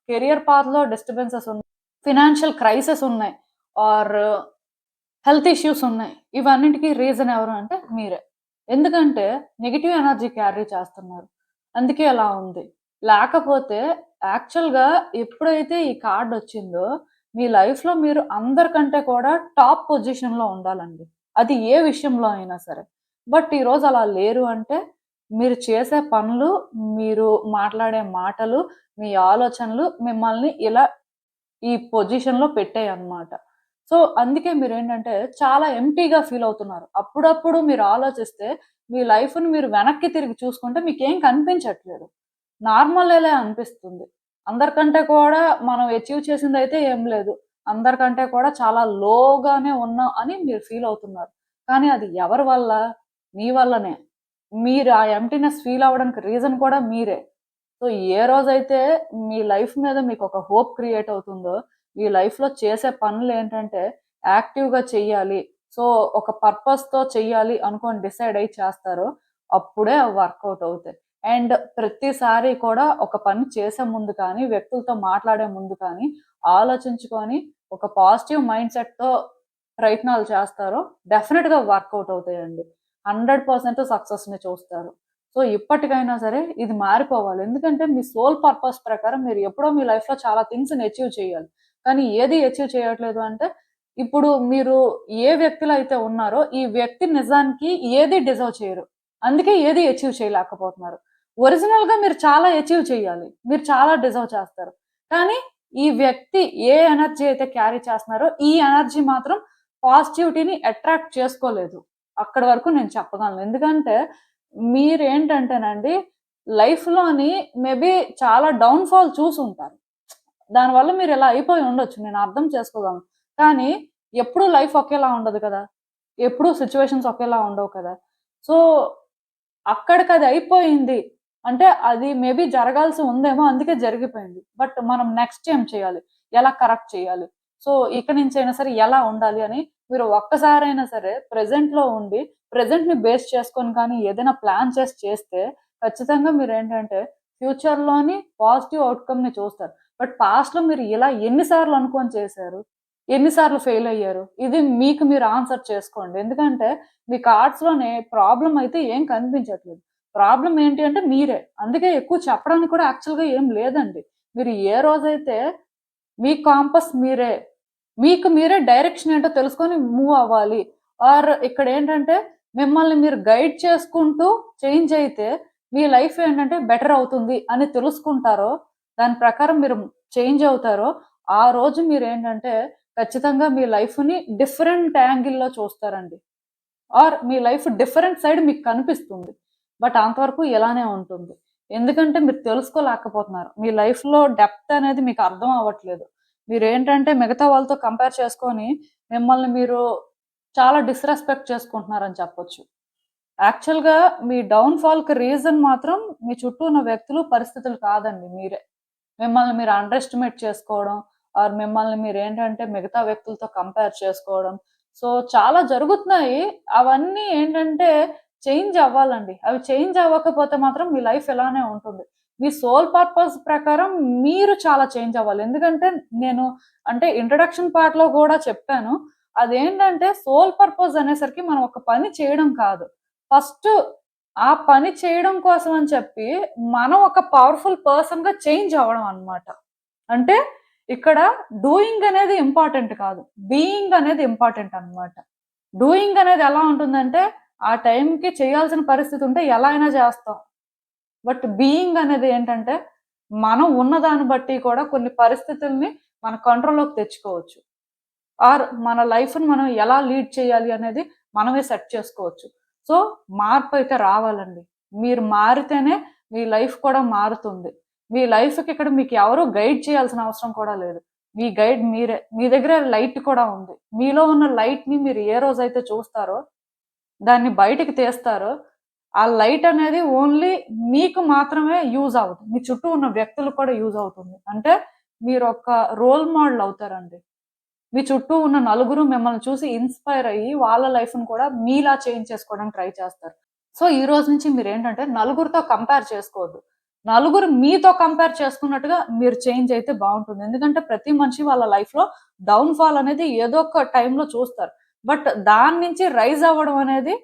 కెరియర్ పాత్‌లో డిస్టర్బెన్సెస్ ఉన్నాయి. ఫినాన్షియల్ క్రైసిస్ ఉన్నాయి. ఆర్ హెల్త్ ఇష్యూస్ ఉన్నాయి. ఇవన్నిటికి రీజన్ ఎవరు అంటే మీరే. ఎందుకంటే నెగెటివ్ ఎనర్జీ క్యారీ చేస్తున్నారు. అందుకే అలా ఉంది. లేకపోతే యాక్చువల్‌గా ఎప్పుడైతే ఈ కార్డ్ వచ్చిందో మీ లైఫ్‌లో మీరు అందరికంటే కూడా టాప్ పొజిషన్‌లో ఉండాలండి. అది ఏ విషయంలో అయినా సరే. బట్ ఈరోజు అలా లేరు అంటే మీరు చేసే పనులు, మీరు మాట్లాడే మాటలు, మీ ఆలోచనలు మిమ్మల్ని ఇలా ఈ పొజిషన్‌లో పెట్టాయన్నమాట. సో, అందుకే మీరేంటంటే చాలా ఎంప్టీగా ఫీల్ అవుతున్నారు. అప్పుడప్పుడు మీరు ఆలోచిస్తే మీ లైఫ్‌ని మీరు వెనక్కి తిరిగి చూసుకుంటే మీకేం కనిపించట్లేదు. నార్మలేలే అనిపిస్తుంది. అందరికంటే కూడా మనం అచీవ్ చేసిందైతే ఏం లేదు. అందరికంటే కూడా చాలా లోగానే ఉన్నాం అని మీరు ఫీల్ అవుతున్నారు. కానీ అది ఎవరి వల్ల? మీ వల్లనే. మీరు ఆ ఎంప్టీనెస్ ఫీల్ అవ్వడానికి రీజన్ కూడా మీరే. సో, ఏ రోజైతే మీ లైఫ్ మీద మీకొక హోప్ క్రియేట్ అవుతుందో, ఈ లైఫ్‌లో చేసే పనులేంటంటే యాక్టివ్‌గా చెయ్యాలి. సో, ఒక పర్పస్‌తో చెయ్యాలి అనుకోని డిసైడ్ అయ్యి చేస్తారో, అప్పుడే అవి వర్కౌట్ అవుతాయి. అండ్ ప్రతిసారి కూడా ఒక పని చేసే ముందు కానీ, వ్యక్తులతో మాట్లాడే ముందు కానీ, ఆలోచించుకొని ఒక పాజిటివ్ మైండ్‌సెట్‌తో ప్రయత్నాలు చేస్తారో డెఫినిట్‌గా వర్కౌట్ అవుతాయండి. 100% సక్సెస్‌ని చూస్తారు. సో, ఇప్పటికైనా సరే ఇది మారిపోవాలి. ఎందుకంటే మీ సోల్ పర్పస్ ప్రకారం మీరు ఎప్పుడో మీ లైఫ్‌లో చాలా థింగ్స్‌ని అచీవ్ చేయాలి. కానీ ఏది అచీవ్ చేయట్లేదు అంటే, ఇప్పుడు మీరు ఏ వ్యక్తిలో అయితే ఉన్నారో, ఈ వ్యక్తి నిజానికి ఏది డిజర్వ్ చేయరు. అందుకే ఏది అచీవ్ చేయలేకపోతున్నారు. ఒరిజినల్‌గా మీరు చాలా అచీవ్ చేయాలి. మీరు చాలా డిజర్వ్ చేస్తారు. కానీ ఈ వ్యక్తి ఏ ఎనర్జీ అయితే క్యారీ చేస్తున్నారో, ఈ ఎనర్జీ మాత్రం పాజిటివిటీని అట్రాక్ట్ చేసుకోలేదు. అక్కడి వరకు నేను చెప్పగలను. ఎందుకంటే మీరేంటంటేనండి లైఫ్‌లోని మేబీ చాలా డౌన్‌ఫాల్ చూసుంటారు. దానివల్ల మీరిలా అయిపోయి ఉండొచ్చు. నేను అర్థం చేసుకోగలను. కానీ ఎప్పుడూ లైఫ్ ఒకేలా ఉండదు కదా! ఎప్పుడూ సిట్యుయేషన్స్ ఒకేలా ఉండవు కదా! సో, అక్కడికది అయిపోయింది అంటే అది మేబీ జరగాల్సి ఉందేమో, అందుకే జరిగిపోయింది. బట్ మనం నెక్స్ట్ ఏం చేయాలి? ఎలా కరెక్ట్ చేయాలి? సో ఇక నుంచైనా సరే ఎలా ఉండాలి అని మీరు ఒక్కసారైనా సరే ప్రెజెంట్‌లో ఉండి, ప్రెజెంట్‌ని బేస్ చేసుకొని కానీ ఏదైనా ప్లాన్ చేసి చేస్తే ఖచ్చితంగా మీరేంటంటే ఫ్యూచర్‌లోని పాజిటివ్ ఔట్‌కమ్‌ని చూస్తారు. బట్ పాస్ట్‌లో మీరు ఇలా ఎన్ని సార్లు అనుకోని చేశారు? ఎన్ని సార్లు ఫెయిల్ అయ్యారు? ఇది మీకు మీరు ఆన్సర్ చేసుకోండి. ఎందుకంటే మీ కార్డ్స్‌లోనే ప్రాబ్లమ్ అయితే ఏం కనిపించట్లేదు. ప్రాబ్లమ్ ఏంటి అంటే మీరే. అందుకే ఎక్కువ చెప్పడానికి కూడా యాక్చువల్‌గా ఏం లేదండి. మీరు ఏ రోజైతే మీ కాంపాస్ మీరే. మీకు మీరే డైరెక్షన్ ఏంటో తెలుసుకొని మూవ్ అవ్వాలి. ఆర్ ఇక్కడేంటంటే మిమ్మల్ని మీరు గైడ్ చేసుకుంటూ చేంజ్ అయితే మీ లైఫ్ ఏంటంటే బెటర్ అవుతుంది అని తెలుసుకుంటారో, దాని ప్రకారం మీరు చేంజ్ అవుతారో, ఆ రోజు మీరేంటంటే ఖచ్చితంగా మీ లైఫ్‌ని డిఫరెంట్ యాంగిల్‌లో చూస్తారండి. ఆర్ మీ లైఫ్ డిఫరెంట్ సైడ్ మీకు కనిపిస్తుంది. బట్ అంతవరకు ఇలానే ఉంటుంది. ఎందుకంటే మీరు తెలుసుకోలేకపోతున్నారు. మీ లైఫ్‌లో డెప్త్ అనేది మీకు అర్థం అవ్వట్లేదు. మీరేంటంటే మిగతా వాళ్ళతో కంపేర్ చేసుకొని మిమ్మల్ని మీరు చాలా డిస్‌రెస్పెక్ట్ చేసుకుంటున్నారని చెప్పొచ్చు. యాక్చువల్‌గా మీ డౌన్‌ఫాల్‌కి రీజన్ మాత్రం మీ చుట్టూ ఉన్న వ్యక్తులు, పరిస్థితులు కాదండి మీరే. మిమ్మల్ని మీరు అండర్ ఎస్టిమేట్ చేసుకోవడం, ఆర్ మిమ్మల్ని మీరేంటంటే మిగతా వ్యక్తులతో కంపేర్ చేసుకోవడం. సో, చాలా జరుగుతున్నాయి. అవన్నీ ఏంటంటే చేంజ్ అవ్వాలండి. అవి చేంజ్ అవ్వకపోతే మాత్రం మీ లైఫ్ ఇలానే ఉంటుంది. మీ సోల్ పర్పస్ ప్రకారం మీరు చాలా చేంజ్ అవ్వాలి. ఎందుకంటే నేను అంటే ఇంట్రడక్షన్ పార్ట్‌లో గూడా చెప్పాను. అదేంటంటే సోల్ పర్పస్ అనేసరికి మనం ఒక పని చేయడం కాదు. ఫస్ట్ ఆ పని చేయడం కోసం అని చెప్పి, మనం ఒక పవర్‌ఫుల్ పర్సన్‌గా చేంజ్ అవ్వడం అన్నమాట. అంటే ఇక్కడ డూయింగ్ అనేది ఇంపార్టెంట్ కాదు. బీయింగ్ అనేది ఇంపార్టెంట్ అన్నమాట. డూయింగ్ అనేది ఎలా ఉంటుందంటే, ఆ టైంకి చేయాల్సిన పరిస్థితి ఉంటే ఎలా అయినా చేస్తాం. బట్ బీయింగ్ అనేది ఏంటంటే, మనం ఉన్నదాన్ని బట్టి కూడా కొన్ని పరిస్థితుల్ని మన కంట్రోల్‌లోకి తెచ్చుకోవచ్చు. ఆర్ మన లైఫ్‌ని మనం ఎలా లీడ్ చేయాలి అనేది మనమే సెట్ చేసుకోవచ్చు. సో, మార్పయితే రావాలండి. మీరు మారితేనే మీ లైఫ్ కూడా మారుతుంది. మీ లైఫ్‌కి ఇక్కడ మీకు ఎవరు గైడ్ చేయాల్సిన అవసరం కూడా లేదు. మీ గైడ్ మీరే. మీ దగ్గర లైట్ కూడా ఉంది. మీలో ఉన్న లైట్‌ని మీరు ఏ రోజైతే చూస్తారో, దాన్ని బయటికి తీస్తారో, ఆ లైట్ అనేది ఓన్లీ మీకు మాత్రమే యూజ్ అవ్వదు. మీ చుట్టూ ఉన్న వ్యక్తులకు కూడా యూజ్ అవుతుంది. అంటే మీరొక రోల్ మోడల్ అవుతారండి. మీ చుట్టూ ఉన్న నలుగురు మిమ్మల్ని చూసి ఇన్‌స్పైర్ అయ్యి వాళ్ళ లైఫ్‌ని కూడా మీలా చేంజ్ చేసుకోవడానికి ట్రై చేస్తారు. సో, ఈ రోజు నుంచి మీరేంటంటే నలుగురితో కంపేర్ చేసుకోవద్దు. నలుగురు మీతో కంపేర్ చేసుకున్నట్టుగా మీరు చేంజ్ అయితే బావుంటుంది. ఎందుకంటే ప్రతి మనిషి వాళ్ళ లైఫ్‌లో డౌన్ ఫాల్ అనేది ఏదో ఒక టైంలో చూస్తారు. బట్ దాని నుంచి రైజ్ అవ్వడం అనేది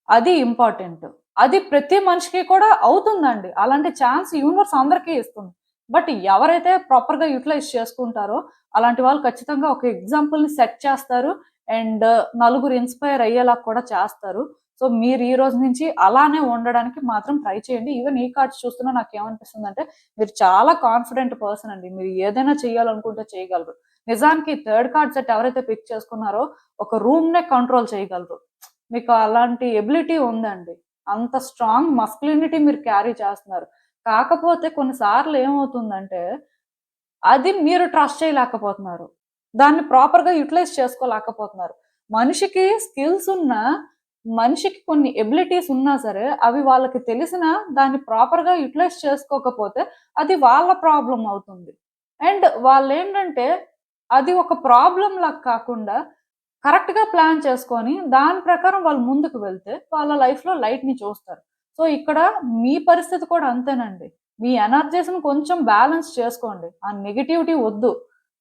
అది ఇంపార్టెంట్. అది ప్రతి మనిషికి కూడా అవుతుందండి. అలాంటి ఛాన్స్ యూనివర్స్ అందరికీ ఇస్తుంది. బట్ ఎవరైతే ప్రాపర్‌గా యుటిలైజ్ చేసుకుంటారో, అలాంటి వాళ్ళు ఖచ్చితంగా ఒక ఎగ్జాంపుల్‌ని సెట్ చేస్తారు. అండ్ నలుగురు ఇన్‌స్పైర్ అయ్యేలా కూడా చేస్తారు. సో, మీరు ఈ రోజు నుంచి అలానే ఉండడానికి మాత్రం ట్రై చేయండి. ఈవెన్ ఈ కార్డ్స్ చూస్తున్నా నాకేమనిపిస్తుందంటే, మీరు చాలా కాన్ఫిడెంట్ పర్సన్ అండి. మీరు ఏదైనా చేయాలనుకుంటే చేయగలరు. నిజానికి థర్డ్ కార్డ్ సెట్ ఎవరైతే పిక్ చేసుకున్నారో, ఒక రూమ్‌నే కంట్రోల్ చేయగలరు. మీకు అలాంటి ఎబిలిటీ ఉందండి. అంత స్ట్రాంగ్ మస్కులినిటీ మీరు క్యారీ చేస్తున్నారు. కాకపోతే కొన్ని సార్లు ఏమవుతుందంటే, అది మీరు ట్రస్ట్ చేయలేకపోతున్నారు. దాన్ని ప్రాపర్‌గా యుటిలైజ్ చేసుకోలేకపోతున్నారు. మనిషికి స్కిల్స్ ఉన్నా, మనిషికి కొన్ని ఎబిలిటీస్ ఉన్నా సరే, అవి వాళ్ళకి తెలిసినా దాన్ని ప్రాపర్‌గా యుటిలైజ్ చేసుకోకపోతే, అది వాళ్ళ ప్రాబ్లమ్ అవుతుంది. అండ్ వాళ్ళేంటంటే, అది ఒక ప్రాబ్లమ్ లాగా కాకుండా కరెక్ట్‌గా ప్లాన్ చేసుకొని, దాని ప్రకారం వాళ్ళు ముందుకు వెళ్తే, వాళ్ళ లైఫ్‌లో లైట్‌ని చూస్తారు. సో, ఇక్కడ మీ పరిస్థితి కూడా అంతేనండి. మీ ఎనర్జీస్‌ని కొంచెం బ్యాలెన్స్ చేసుకోండి. ఆ నెగటివిటీ వద్దు.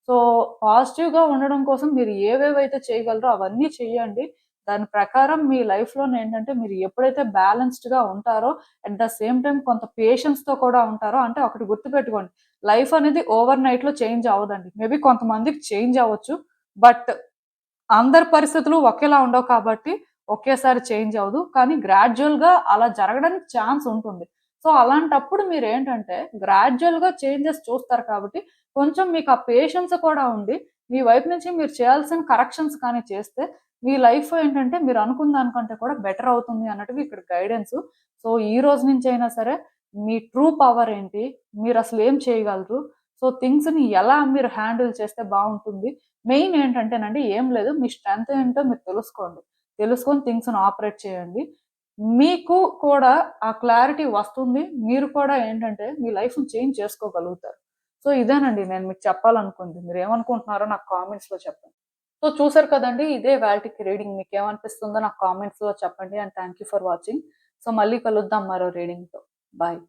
సో, పాజిటివ్‌గా ఉండడం కోసం మీరు ఏవేవైతే చేయగలరో అవన్నీ చేయండి. దాని ప్రకారం మీ లైఫ్‌లోనేంటంటే, మీరు ఎప్పుడైతే బ్యాలెన్స్డ్‌గా ఉంటారో, అట్ ద సేమ్ టైమ్ కొంత పేషెన్స్‌తో కూడా ఉంటారో అంటే ఒకటి గుర్తుపెట్టుకోండి. లైఫ్ అనేది ఓవర్ నైట్‌లో చేంజ్ అవ్వదండి. మేబీ కొంతమందికి చేంజ్ అవ్వచ్చు. బట్ అందరి పరిస్థితులు ఒకేలా ఉండవు కాబట్టి, ఒకేసారి చేంజ్ అవ్వదు. కానీ గ్రాడ్యుయల్‌గా అలా జరగడానికి ఛాన్స్ ఉంటుంది. సో, అలాంటప్పుడు మీరేంటంటే, గ్రాడ్యుయల్‌గా చేంజెస్ చూస్తారు కాబట్టి, కొంచెం మీకు ఆ పేషెన్స్ కూడా ఉండి, మీ వైపు నుంచి మీరు చేయాల్సిన కరెక్షన్స్ కానీ చేస్తే, మీ లైఫ్ ఏంటంటే, మీరు అనుకున్న దానికంటే కూడా బెటర్ అవుతుంది అన్నట్టుగా ఇక్కడ గైడెన్సు. సో, ఈ రోజు నుంచైనా సరే, మీ ట్రూ పవర్ ఏంటి? మీరసలు ఏం చేయగలరు? సో, థింగ్స్‌ని ఎలా మీరు హ్యాండిల్ చేస్తే బావుంటుంది? మెయిన్ ఏంటంటేనండి ఏం లేదు. మీ స్ట్రెంత్ ఏంటో మీరు తెలుసుకోండి. తెలుసుకొని థింగ్స్‌ని ఆపరేట్ చేయండి. మీకు కూడా ఆ క్లారిటీ వస్తుంది. మీరు కూడా ఏంటంటే మీ లైఫ్‌ని చేంజ్ చేసుకోగలుగుతారు. సో, ఇదేనండి నేను మీకు చెప్పాలనుకుంది. మీరేమనుకుంటున్నారో నాకు కామెంట్స్‌లో చెప్పండి. సో, చూసారు కదండీ! ఇదే ఇవాల్టికి రీడింగ్. మీకేమనిపిస్తుందో నాకు కామెంట్స్‌లో చెప్పండి. And thank you for watching. So, మళ్ళీ కలుద్దాం మరో రీడింగ్‌తో. బాయ్.